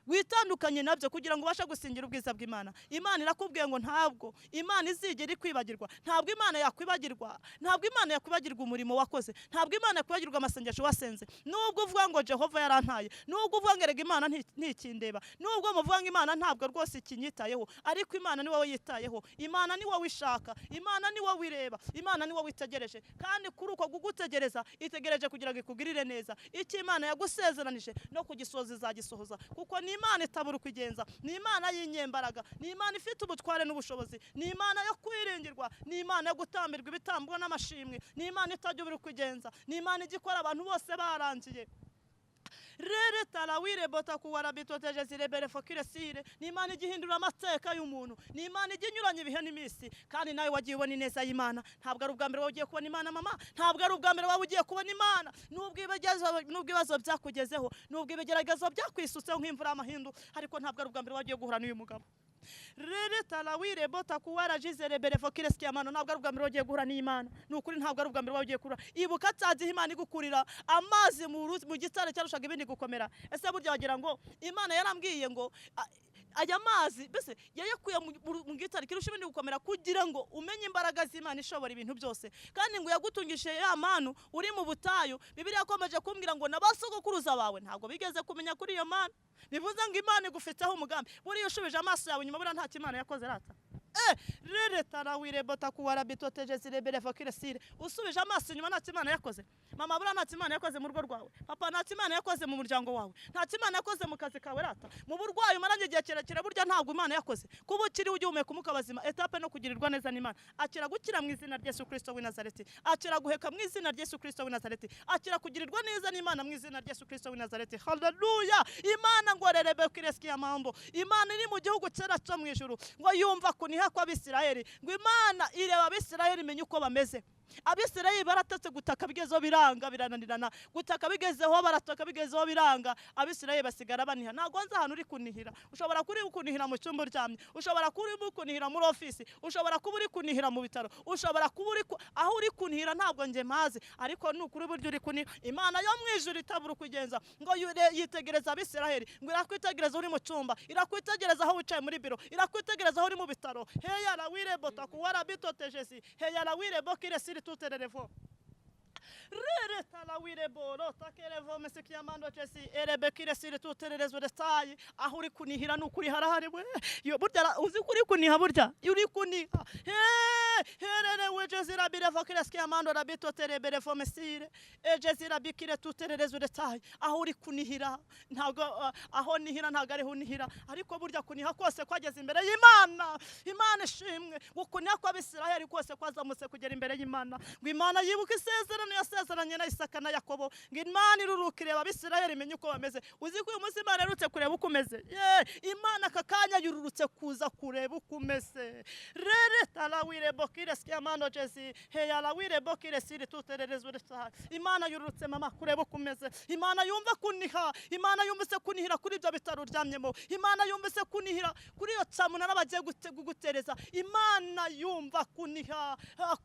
witandukanye nabyo kugira ngo ubashe gusingira ubwiza bw'Imana. Imana irakubwiye ngo ntabwo Imana izigera ikwibagirwa, ntabwo Imana yakwibagirwa, ntabwo Imana yakwibagirwa umurimo wakoze, ntabwo Imana yakwibagirwa amasengesho wasenze. Nubwo uvuga ngo Jehova yarantaye, nubwo uvuga ngo erega Imana ntikindeba, nubwo muvuga ngo Imana ntabwo rwose ikinyitayeho, ariko Imana ni wowe yitayeho, Imana ni wowe wishaka, Imana ni wowe wireba, Imana ni wowe witegereje. Kandi kuri uko gugutegereza itegereje kugira ngo ikugirire neza. Icyo Imana yagusezeranije no kugisoza izagisohoza, kuko ni Imana itabura kugenza, ni Imana y'inyembaraga, ni Imana ifite ubutware n'ubushobozi, ni Imana yo kwiringirwa, ni Imana yo gutambirwa ibitambo n'amashimwe, ni Imana itajya ubura kugenza, ni Imana igikora abantu bose barangiye. rere tarawire bota kuwara bitoteje zirebere fokire sire ni Imana igihindura amateka y'umuntu ni Imana iginyuranye ibihe n'imisi kandi nawe wagiye ubona ineza y'Imana ntabwo ari ubwa mbere wagiye kubona Imana mama ntabwo ari ubwa mbere wabugiye kubona Imana nubwo ibibazo byakugezeho nubwo ibigeragezo byakwisutseho nk'imvura y'amahindu ariko ntabwo ari ubwa mbere wagiye guhura n'uyu mugabo rere tarawire bota kuwara jizere berefokire skiyamano ntabwo ari ubwa mbere wagiye guhura n'Imana nukuri ntabwo ari ubwa mbere wagiye kurura ibuka cyagihe Imana igukurira amazi mu gitare cyarushaga ibindi gukomera ese burya wagira ngo Imana yarambwiye ngo aya mazi bese yayakuye mu gitare kirusha ibindi gukomera kugira ngo umenye imbaraga z'Imana ishobora ibintu byose kandi ngo yagutungishije ya manu uri mu butayu Bibiliya yakomeje kumbwira ngo nabasogokuruza bawe ntabwo bigeze kumenya kuri iyo mana bivuze ngo Imana igufiteho umugambi buriya ushubije amaso yawe nyuma buriya nta Imana yakoze rata rere tarawire bota kuwara bitoteje zirebere fokire sire usubije amaso nyuma nta Imana yakoze mama buriya nta Imana yakoze mu rugo rwawe papa nta Imana yakoze mu muryango wawe nta Imana yakoze mu kazi kawe rata mu burwayi umaranye igihe kirekire burya ntabwo Imana yakoze kuba ukiri ugihumeka umuka bazima etape no kugirirwa neza n'Imana akira gukira mu izina rya Yesu Kristo w'i Nazareti akira guheka mu izina rya Yesu Kristo w'i Nazareti akira kugirirwa neza n'Imana mu izina rya Yesu Kristo w'i Nazareti haleluya Imana ngo rerebe kireski ya mambo Imana iri mu gihugu cyera cyo mu ijuru ngo yumva kuniha kwa Abisirayeli ngo Imana ireba Abisirayeli imenye uko bameze Abisirayeli baratatse gutaka bigezeho biranga birananirana gutaka bigezeho barataka bigezeho biranga Abisirayeli basigara baniha ntago nza ahantu uri kunihira ushobora kuri kunihira mu cyumba uryamye ushobora kuri kunihira muri office ushobora kuba uri kunihira mu bitaro ushobora kuba uri aho uri kunihira ntabwo nge mazi ariko nukuri buryo uri kunihira Imana yo mwijuru itabura kugenza ngo yitegereza Abisirayeli ngo irakwitegereza uri mu cyumba irakwitegereza aho wicaye muri biro irakwitegereza aho uri mu bitaro heya la wire bota kuwara bitotejesi heya la wire bokire siri tutererefo rere talawire boro takerevo mesekiyamando chesi erebekire sire tutererezo detayi aho uri kunihira nukuri harahari we yo burya uzi kuri kuniha burya uri kuniha herere wejezira birevo kireskiyamando rabito terebere fomesire ejezira bikire tutererezo detayi aho uri kunihira ntago aho nihira ntago ari hunihira ariko burya kuniha kose kwageze imbere y'Imana Imana ishimwe gukuniha kwa Abisirayeli kose kwazamutse kugera imbere y'Imana ngo Imana yibuka isezerano yasezeranye na Isaka na Yakobo ngo Imana irurukireba Abisirayeli imenye uko bameze uzi ko uyu munsi Imana yarutse kureba uko umeze Imana akakanya yururutse kuza kureba uko umeze rere talawire bokire skiyamando jesi heya lawire bokire siri tutererezo desa Imana yururutse mama kureba uko umeze Imana yumva kuniha Imana yumvise kunihira kuri ibyo bitaro uryamyemo Imana yumvise kunihira kuri iyo camuna n'abagiye gutereza Imana yumva kuniha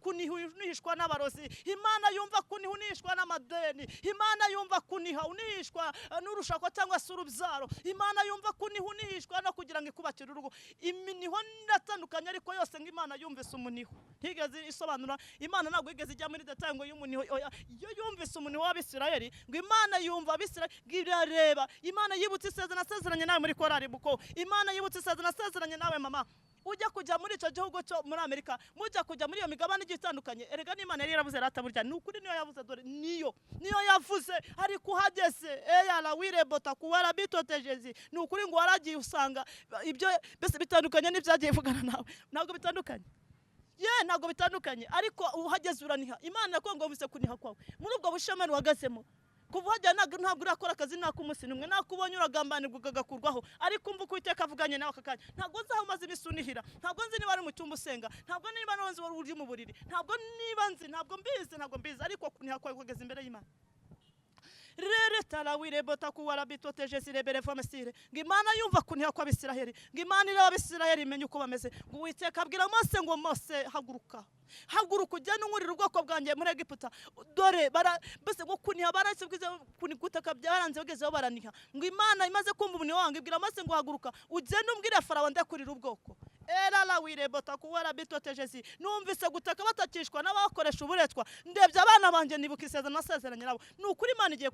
kunihishwa n'abarozi Imana yumva kuniha unishwa n'amadeni Imana yumva kuniha unishwa n'urushako cyangwa se urubyaro Imana yumva kuniha unishwa no kugira ngo ikubakire urugo iminiho ndatandukanye ariko yose ngo Imana yumvise umuniho ntigeze isobanura Imana ntabwo igeze ijya muri detail ngo y'umuniho iyo yumvise umuniho w'Abisirayeli ngo Imana yumva Abisirayeli girareba Imana yibutse isezeranye nawe muri korari buko Imana yibutse isezeranye nawe mama ujya kujya muri icyo gihugu cyo muri Amerika mujya kujya muri iyo migabane igitandukanye erega n'Imana yari yaravuze rata burya nukuri niyo yavuze dore niyo yavuze ariko uhageze la wire bota kuwara bitotejezi nukuri ngo waragiye usanga ibyo bese bitandukanye n'ibyagiye vugana nawe ntabwo bitandukanye ntabwo bitandukanye ariko uhageze uraniha Imana yakongomvise kuniha kwawe muri ubwo bushemani wagazemo kuva hajya ntabwo urakora akazi n'ak'umunsi n'umwe nakubonye uragambanirwa ukagakurwaho ariko umva uko Uwiteka avuganye nawe aka kanya ntabwo nzi aho umaze iminsi unihira ntabwo nzi niba ari mu cyumba usenga ntabwo niba nzi wari uri mu buriri ntabwo mbizi ariko kuniha kwawe kugeza imbere y'Imana rere talawire bota kuwara bitoteje sirebere fomesire ngo Imana yumva kuniha kwa Abisirayeli ngo Imana ireba Abisirayeli imenye uko bameze ngo Uwiteka abwira Mose ngo Mose haguruka ugende unkurira ubwoko bwanjye muri Egiputa dore bese ngo kuniha barasibwize kunigutaka byaranze bagezeho baraniha ngo Imana imaze kumva umuniho wange ibwira Mose ngo haguruka ugende umbwire Farawo ndakurira ubwoko la wire bota kuwara bitotejezi numvise gutaka batakishwa n'abakoresha uburetwa ndebye abana banje nibuka isezerano nasezeranye nabo nukuri Imana igiye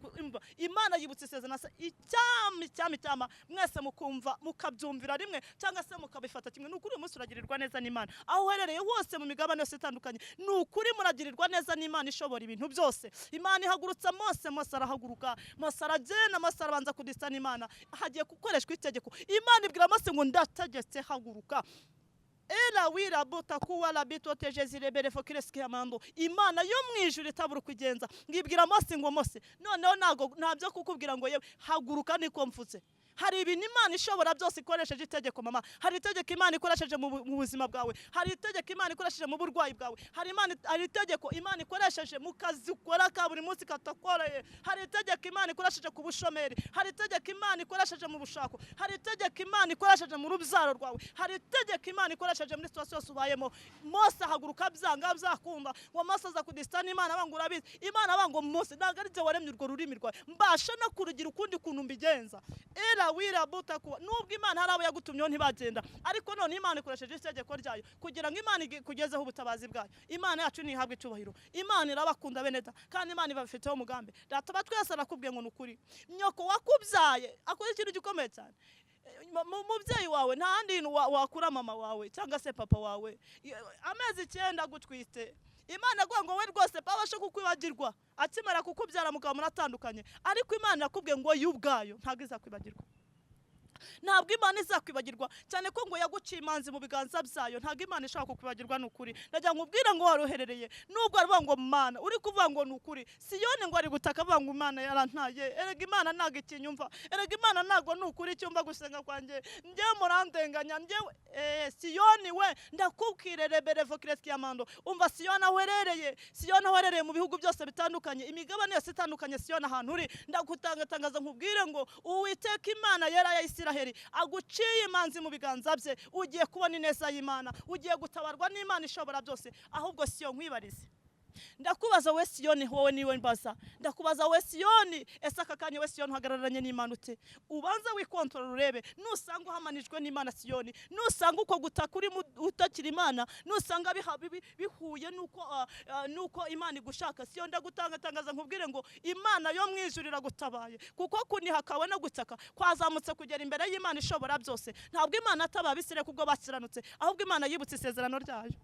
Imana yibutse isezerano icyama mwese mukumva mukabyumvira rimwe cyangwa se mukabifata kimwe nukuri umunsi uragirirwa neza n'Imana aho uherereye hose mu migabane yose itandukanye nukuri muragirirwa neza n'Imana ishobora ibintu byose Imana ihagurutsa Mose arahaguruka Mose aragenda Mose arabanza kudisana Imana hagiye gukoreshwa itegeko Imana ibwira Mose ngo ndategetse haguruka Ela wira bota kuwa la bitote jezirebe fokireski amando. Imana yo mwijuru itabura kugenza. Ngibwira Mose ngo Mose, noneho ntabyo kukubwira ngo yewe haguruka niko mvuze. Hari ibintu Imana ishobora byose ikoresheje itegeko mama. Hari itegeko Imana ikoresheje mu buzima bwawe. Hari itegeko Imana ikoresheje mu burwayi bwawe. Hari itegeko Imana ikoresheje mu kazi ukora ka buri munsi katakoreye. Hari itegeko Imana ikoresheje ku bushomeri. Hari itegeko Imana ikoresheje mu bushako. Hari itegeko Imana ikoresheje mu rubyaro rwawe. Hari itegeko Imana ikoresheje muri situation yose ubayemo. Mose haguruka byanga byakunda. Ngo Mose aza kudistana Imana abangu urabizi. Imana abango Mose nagarije waremye urwo rurimi rwawe. Mbasha no kurugira ukundi kuntu mbigenza. Wira buta kuwa nubwo Imana harabo yagutumyeho ntibagenda ariko none Imana ikoresheje itegeko ryayo kugira ngo Imana kugezeho ubutabazi bwayo. Imana yacu nihabwe icubahiro. Imana irabakunda beneta kandi Imana ibafiteho umugambi. Data batwese arakubwiye ngo nukuri nyoko wakubyaye akora ikintu gikomeye cyane. Mubyeyi wawe nta handi wakura mama wawe cyangwa se papa wawe amezi 9 gutwite. Imana aguha ngo we rwose babashe kukwibagirwa akimara kukubyara mukaba muratandukanye ariko Imana yakubwiye ngo yubwayo ntabwo izakwibagirwa. Ntabwo Imana izakwibagirwa cyane ko ngo yaguciye imanzi mu biganza byayo. Ntabwo Imana ishaka kukwibagirwa n'ukuri. Ndagira ngo ubwira ngo waruherereye nubwo arwa ngo Mana uri kuvuga ngo n'ukuri Siyoni ngo ari gutaka avuga ngo Imana yarantaye. Erega Imana ntago ikinyumva. Erega Imana ntago n'ukuri cyumva gusenga kwanjye. Njye murandenganya njyewe Siyoni we ndakubwirerebere vokireski amando. Umva Siyoni aherereye. Siyoni aherereye mu bihugu byose bitandukanye. Imigabane yose itandukanye Siyoni ahantu uri. Ndagutangaza nkubwire ngo Uwiteka Imana yera ya Isiraheli aguciye imanzi mu biganza bye. Ugiye kubona ineza y'Imana. Ugiye gutabarwa n'Imana ishobora byose. Ahubwo Siyo nkwibarize. Ndakubaza we Siyoni wowe niwe mbaza. Ndakubaza we Siyoni ese akakanye we Siyoni hagararanye n'Imana ute? Ubanza wikontorora urebe nusanga uhamanijwe n'Imana Siyoni. Nusanga uko gutakuri utakira Imana. Nusanga bihuye nuko Imana igushaka. Siyo ndagutangaza nkubwire ngo Imana yo mwijurira gutabaye. Kuko kuniha kawe no gutaka kwazamutse kugera imbere y'Imana ishobora byose. Ntabwo Imana atababisire kubwo bakiranutse. Ahubwo Imana yibutse isezerano ryayo.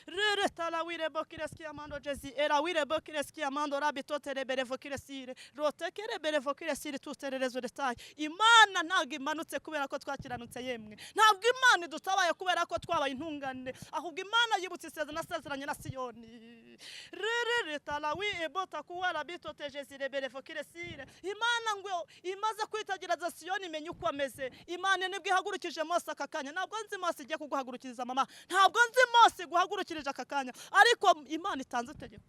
Rere tala wire bokireski amando jezi era wire bokireski amando rabitote rebere vokiresire rotekere bere vokiresire tutererezo detail. Imana ntabwo imanutse kubera ko twakiranutse yemwe. Ntabwo Imana idutabaye kubera ko twabaye intungane. Ahubwo Imana yibutse isezeranye na Siyoni. Rere tala wire bota kuwa rabitote jezi rebere vokiresire. Imana ngo imaze kwitagereza Siyoni menye uko ameze. Imana nibwo ihagurukije Mose akakanya. Ntabwo nzi Mose igiye kuguhagurukiriza mama. Ntabwo nzi Mose guhagurukirije akakanya ariko Imana itanze itegeko.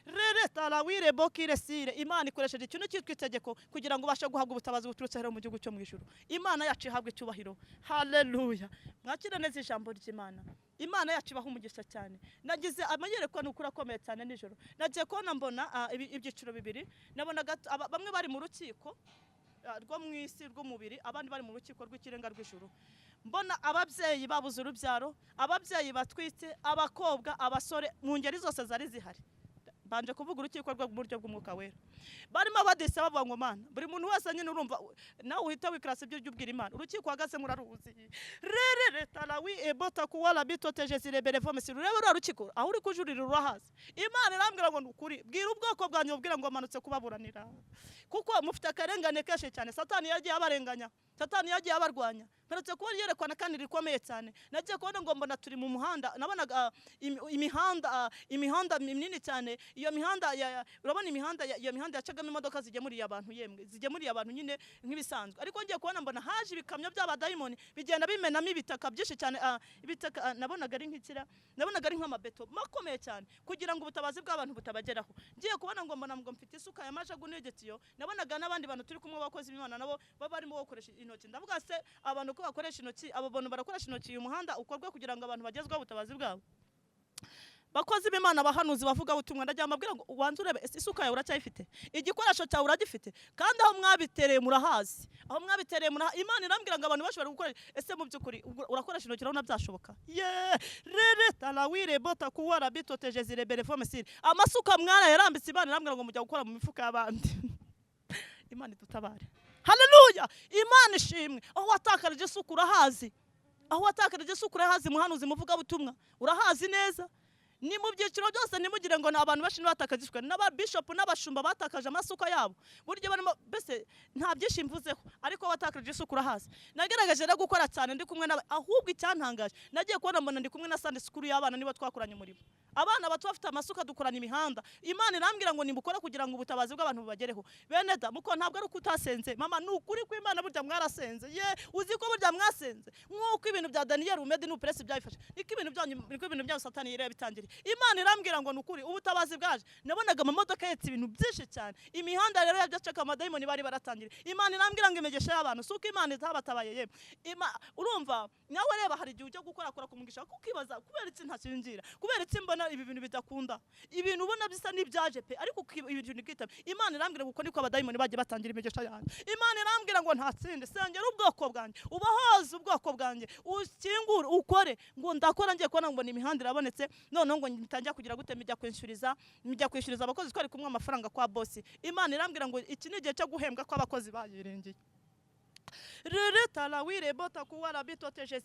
Rere tarawire bokiresire. Imana ikoresheje ikintu cyitwa itegeko kugira ngo ubashe guhabwa ubutabazi buturutse hero mu gihugu cyo mu ijuru. Imana yacu ihabwe icyubahiro. Haleluya. Mwakira neza ijambo ry'Imana. Imana yacu ibaha umugisha cyane. Nagize amanyerekwa n'ukuri akomeye cyane nijoro. Nagiye kubona mbona ibyiciro bibiri. Nabona bamwe bari mu rukiko rwo mu isi rw'umubiri, abandi bari mu rukiko rw'ikirenga rw'ijuru. Mbona ababyeyi babuze urubyaro, ababyeyi batwite, abakobwa, abasore mu ngeri zose zari zihari. Banje kuvuga urukiko rwo mu buryo bw'umwuka wera. Barimo badisa bavuga ngo Mana buri muntu wese nyine urumva nawe uhita wikrasa ibyo ubwira Imana. Urukiko hagase muraruzi. Rere talawi ebota kuwala bitote jesirebere vomesi. Rurebe rurukiko aho uri kujurira urahazi. Imana irambwira ngo nukuri bwira ubwoko bwanyu ubwira ngo manutse kubaburanira. Kuko mufite akarengane keshe cyane. Satani yagiye abarenganya. Satani yagiye abarwanya. Peretse kuba yerekwana kandi rikomeye cyane. Nagiye kubona ngo mbona turi mu muhanda. Nabonaga imihanda minini cyane. Iyo mihanda urabona imihanda iyo mihanda yacagamo imodoka zigemuriye abantu yemwe. Zigemuriye abantu nyine nk'ibisanzwe. Ariko ngiye kubona mbona haje ibikamyo by'abadayimoni bigenda bimenamo ibitaka byinshi cyane. Ibitaka nabonaga ari nk'ikira. Nabonaga ari nk'amabeto makomeye cyane kugira ngo ubutabazi bw'abantu butabageraho. Ngiye kubona ngo mbona ngo mfite isuka yamaje gunegetiyo. Nabonaga n'abandi bantu turi kumwe bakoze imana nabo barimo bakoresha intoki. Ndavuga se abantu ko bakoresha intoki, abo bantu barakoresha intoki uyu muhanda ukorwe kugira ngo abantu bagezweho ubutabazi bwabo. Bakozi b'Imana bahanuzi bavuga ubutumwa ndajya mbabwira ngo ubanze urebe isuka yawe uracyayifite, igikoresho cyawe uragifite, kandi aho mwabitereye murahazi. Aho mwabitereye Imana irambwira ngo abantu bashobora gukora ese mu byukuri urakoresha intoki urabona byashoboka. Rere talawire bota kuwara bitoteje zirebere vomesire. Amasuka mwana yarambitse Imana irambwira ngo mujya gukora mu mifuka y'abandi. Imana tutabare. Haleluya. Imana ishimwe. Aho watakarije isuka urahazi. Aho watakarije isuka urahazi muhanuzi muvuga butumwa. Urahazi neza. ni mu byiciro byose nimugire ngo n'abantu benshi batakaje isuka n'ababishop n'abashumba batakaje amasuka yabo buryo barimo bese nta byinshi mvuzeho ariko watakaje isuka urahazi nagerageje no gukora cyane ndi kumwe ahubwo icyantangaje nagiye kubona mbona ndi kumwe na Sunday school y'abana nibo twakoranye umurimo abana bato bafite amasuka dukorana imihanda Imana irambwira ngo nimukora kugira ngo ubutabazi bw'abantu bubagereho bene da muko ntabwo ari ukutasenze mama nukuri ko Imana burya mwarasenze ye uzi ko burya mwasenze nk'uko ibintu bya Daniel Umedi n'upresi byabifashe niko ibintu bya Satani yire bitangiriye Imana irambwira ngo nukuri ubutabazi bwaje nabonaga amamodoka yetse ibintu byinshi cyane imihanda rero yabyacaka amadayimoni bari baratangiriye Imana irambwira ngo imegesha y'abantu suko Imana itabatabaye ye urumva nawe reba hari igihe ujya gukora kumugisha kukibaza kubera iki ntakinjira kubera iki mbona ibi bintu bidakunda ibintu ubona bisa n'ibyaje pe ariko ibintu nikitaba Imana irambwira ngo niko abadayimoni bagiye batangira imegesha yanjye Imana irambwira ngo ntatsinde sengera ubwoko bwanjye ubahoze ubwoko bwanjye ukingure ukore ngo ndakora ngiye kubona ngo ni imihanda irabonetse none ngo ngitangira kugira gute mijya kwishyuriza abakozi twari kumwe amafaranga kwa boss Imana irambwira ngo iki ni igihe cyo guhembwa kw'abakozi bayirengeye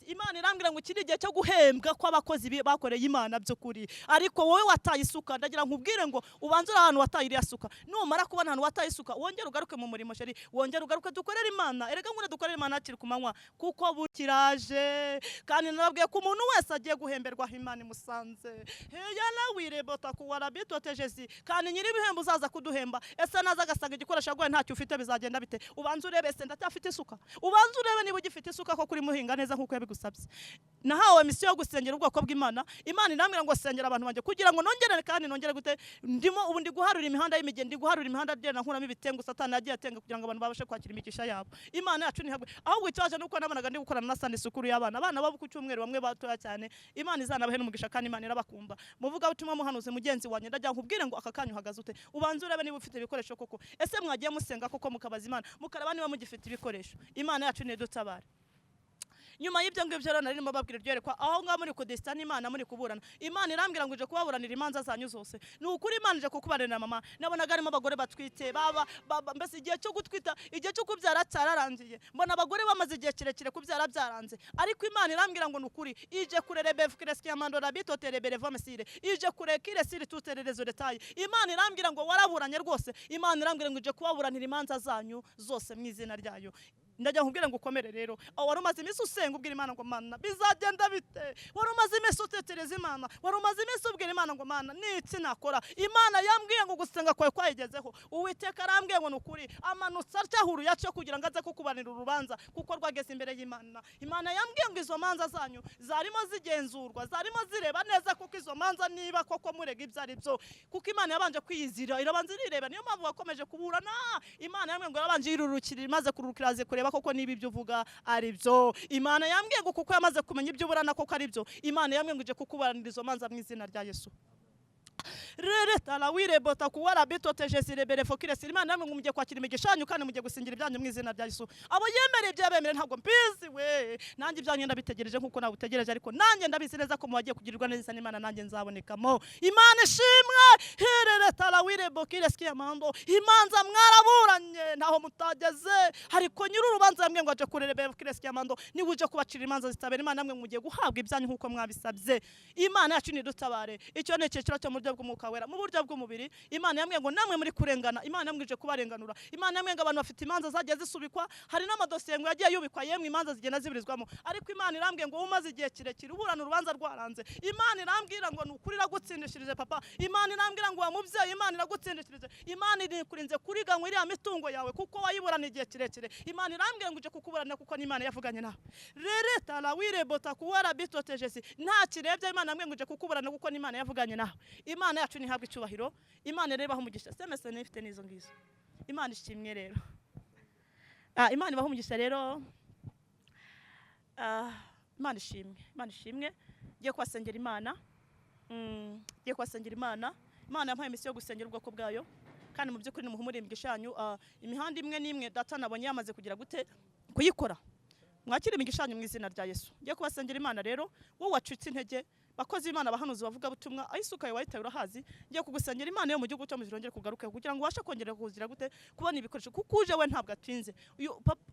Imana irambwira ngo ikiri igihe cyo guhembwa kw'abakozi bakoreye Imana by'ukuri ariko wowe wataye isuka ndagira nkubwire ngo ubanze ahantu wataye iriya suka numara kubona ahantu wataye isuka wongera ugaruke mu murimo sheri wongera ugaruke dukorera Imana erega ngure dukorera Imana akiri ku manywa kuko bukiraje kandi narabwiye ko umuntu wese agiye guhemberwa Imana imusanze kandi nyiri ibihembo uzaza kuduhemba ese naza agasanga igikoresho agwaye ntacyo ufite bizagenda bite ubanze urebe ese ndacyafite isuka ubanze urebe niba ugifite isuka ko kuri muhinga neza nkuko yabigusabye nahawe misiyo yo gusengera ubwoko bw'Imana Imana irambwira ngo sengera abantu banje kugira ngo nongere kandi nongere gute ndimo ubu ndi guharura imihanda y'imigende ndi guharura imihanda agenda nkuramo ibitengo Satani yagiye atenga kugira ngo abantu babashe kwakira imigisha yabo Imana yacu ni habwe ahubwo icyaje nuko nabonaga ndi gukorana na Sunday school y'abana babo ku cyumweru bamwe batoya cyane Imana izanabahe n'umugisha kandi Imana irabakumba muvuga butumwa muhanuze mugenzi wanjye ndajya nkubwire ngo aka kanyu hagaze ute ubanze urebe niba ufite ibikoresho koko ese mwagiye musenga koko mukabaza Imana mukaraba niba mugifite ibikoresho Imana yacu ni dutabara nyuma y'ibyo ngibyo rero narimo babwira ryerekwa aho ngaho muri kudestana Imana muri kuburana Imana irambwira ngo uje kubaburanira imanza zanyu zose ni ukuri Imana ije kukubaranira mama nabonaga arimo abagore batwite baba mbese igihe cyo gutwita igihe cyo kubyara cyararangiye mbona abagore bamaze igihe kirekire kubyara byaranze ariko Imana irambwira ngo nukuri ije kurere befkreski amando rabito terebere vomesire ije kurekire siri tutererezo detail Imana irambwira ngo waraburanye rwose Imana irambwira ngo uje kubaburanira imanza zanyu zose mu izina ryayo ndajya nkubwira ngo ukomere rero wari umaze iminsi usenga ubwira Imana ngo Mana bizagenda bite wari umaze iminsi utetereza Imana wari umaze iminsi ubwira Imana ngo Mana niki nakora Imana yambwiye ngo gusenga kwawe kwayigezeho Uwiteka arambwiye ngo nukuri amanutse acyahuru yacu kugira ngo aze kukubanira urubanza kuko rwageze imbere y'Imana Imana yambwiye ngo izo manza zanyu zarimo zigenzurwa zarimo zireba neza kuko izo manza niba koko murega ibyo ari byo kuko Imana yabanje kwiyizira irabanza ireba niyo mpamvu wakomeje kuburana Imana yambwiye ngo yabanje irurukira imaze kururukira aze kureba koko niba ibyo uvuga ari byo Imana yambwiye ngo kuko yamaze kumenya ibyo uburana koko ari byo Imana yambwiye ngo ije kukubaranira izo manza mu izina rya Yesu rere talawire bota kuwara bitote jesire berefokire Imana namwe mujye kwakira imigishanyu kandi mujye gusingira ibyanyu mu izina rya Yesu abo yemere byabemere ntabwo mbizi we nanjye ibyanyu ndabitegereje nkuko nawe utegereje ariko nanjye ndabizi neza ko mubagiye kugirirwa neza n'Imana nanjye nzabonekamo Imana ishimwe rere talawire bokire ski amando imanza mwaraburanye ntaho mutageze ariko nyiri urubanza yambwiye ngo aje kurere berefokire ski amando ni uje kubacira imanza zitabera Imana namwe mujye guhabwa ibyanyu nkuko mwabisabye Imana yacu ni dutabare icyo ne cyecira cyo mu buryo bw'umwuka wera mu buryo bw'umubiri Imana yambwiye ngo namwe muri kurengana Imana yambwije kubarenganura Imana yambwiye ngo abantu bafite imanza zagiye zisubikwa hari n'amadosiye ngo yagiye yubikwa yemwe imanza zigenda zibirizwamo ariko Imana irambwiye ngo umaze igihe kirekire uburana urubanza rwaranze Imana irambwira ngo nukuri iragutsindishirije papa Imana irambwira ngo wamubyeyi Imana iragutsindishirije Imana irikurinze kuriganywa iriya mitungo yawe kuko wayiburana igihe kirekire Imana irambwira ngo uje kukuburana kuko n'Imana yavuganye nawe rere talawire bota kuwara bitote jesi nta kirebye Imana yambwiye ngo uje kukuburana kuko n'Imana yavuganye nawe Imana yacu ni habwe icyubahiro Imana rebaho umugisha semese nifite nizo ngizo Imana ishimwe rero Imana ibaho umugisha rero Imana ishimwe giye kwasengera Imana Imana yampaye misiyo yo gusengera ubwoko bwayo kandi mu by'ukuri nimuhumure imigishanyu imihanda imwe n'imwe data nabonye yamaze kugira gute kuyikora mwakire imigishanyu mu izina rya Yesu giye kubasengera Imana rero wowe wacitse intege bakozi b'Imana abahanuzi bavuga butumwa ayisuka wayitaye urahazi ngiye kugusengera Imana yo mu gihugu cyo mu jirongere kugaruka kugira ngo ubashe kongera kuzira gute kubona ibikoresho kuko uje we ntabwo atinze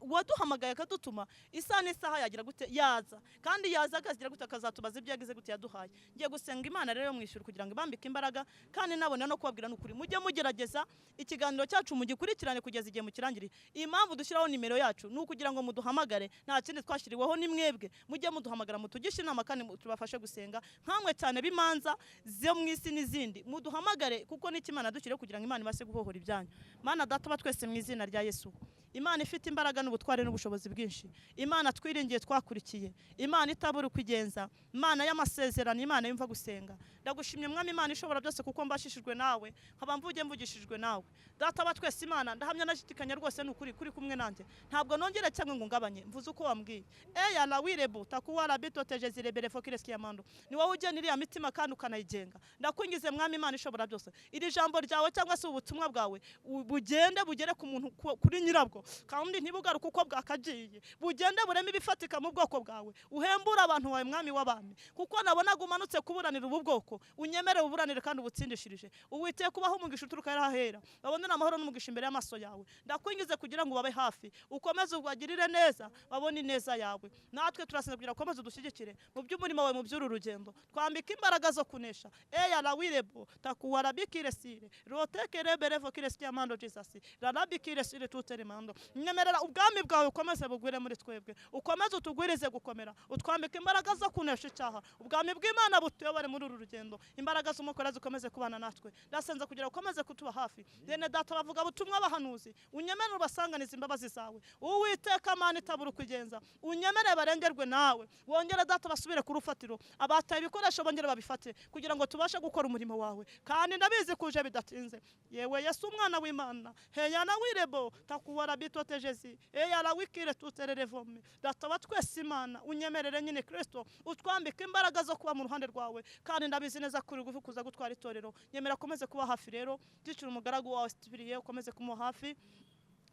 waduhamagaye akadutuma isaha n'isaha yagira gute yaza kandi yaza akagira gute akazatubaza ibyo yagize gute yaduhaye ngiye gusenga Imana rero yo mwishyura kugira ngo ibambike imbaraga kandi nabona no kubabwira n'ukuri mujye mugerageza ikiganiro cyacu mugikurikirane kugeza igihe mukirangiriye impamvu dushyiraho nimero yacu ni ukugira ngo muduhamagare nta kindi twashyiriweho ni mwebwe mujye muduhamagara mutugishe inama kandi tubafashe gusenga nkamwe cyane bimanza zo mu isi n'izindi muduhamagare kuko n'ikimana dukire kugira ngo Imana ibashe guhohora ibyanyu Mana data twese mu izina rya Yesu Imana ifite imbaraga n'ubutware n'ubushobozi bwinshi Imana twiringiye twakurikiye Imana itabura kwigenza Imana y'amasezerano Imana yumva gusenga ndagushimye mwami Imana ishobora byose kuko mbashishijwe nawe nkaba mvugishijwe nawe data wa twese Imana ndahamya nashidikanya rwose n'ukuri kuri kumwe nanjye ntabwo nongera cyangwa ngo ngabanye mvuze uko wambwiye eya la wirebu takuwa la bitoteje zirebere fokiresi y'amando ni wowe ugenera ya mitima kandi ukanayigenga ndakwingize mwami Imana ishobora byose iri jambo ryawe cyangwa se ubutumwa bwawe bugende bugere ku muntu kuri nyirabwo kandi ntibugaruke uko bwakagiye bugende bureme ibifatika mu bwoko bwawe uhembura abantu bawe mwami w'abami kuko nabonaga umanutse kuburanira ubu bwoko unyemere uburanire kandi ubutsindishirije uwiteye kubaho umugisha uturuka yarahera babonera amahoro n'umugisha imbere y'amaso yawe ndakwingize kugira ngo babe hafi ukomeze ubagirire neza babone ineza yawe natwe turasenga kugira ukomeze udushyigikire mu by'umurimo wawe mu by'uru rugendo twambika imbaraga zo kunesha eya la wirebo takuwa rabikire sire rotekere berevo kireski amando Jesus la rabikire sire tuteremando nyemerera ubwami bwawe ukomeze bugwire muri twebwe ukomeze utugwirize gukomera utwambika imbaraga zo kunesha icyaha ubwami bw'Imana butuyobore muri uru rugendo imbaraga z'umukora zikomeze kubana natwe ndasenza kugira ukomeze kutuba hafi dene data bavuga butumwa abahanuzi unyemerera ubasanganiza imbabazi zawe uwiteka Mana itabura kwigenza unyemerere barengerwe nawe wongere data basubire ku rufatiro abataye ibikoresho bongere babifate kugira ngo tubashe gukora umurimo wawe kandi ndabizi kuje bidatinze yewe Yesu umwana w'Imana heya na wirebo takuwa rabitote Jezi eya la wikire tutererevome data wa twese Imana unyemerere nyine Kristo utwambika imbaraga zo kuba mu ruhande rwawe kandi ndabizi neza kuri kuza gutwara itorero nyemera komeze kuba hafi rero gicira umugaragu wawe Stibiriye ukomeze kumuha hafi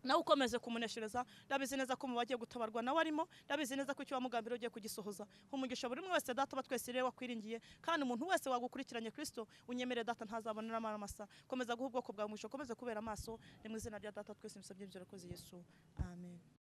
nawe ukomeze kumuneshereza ndabizi neza ko mubagiye gutabarwa nawe arimo ndabizi neza ko icyo wamugambira ugiye kugisohoza umugisha buri umwe wese data batwese rero wakwiringiye kandi umuntu wese wagukurikiranye Kristo unyemere data ntazabonera amasa komeza guha ubwoko bwawe umugisha komeze kubera amaso ni mu izina rya data twese musabye ibyo rakoze Yesu amen.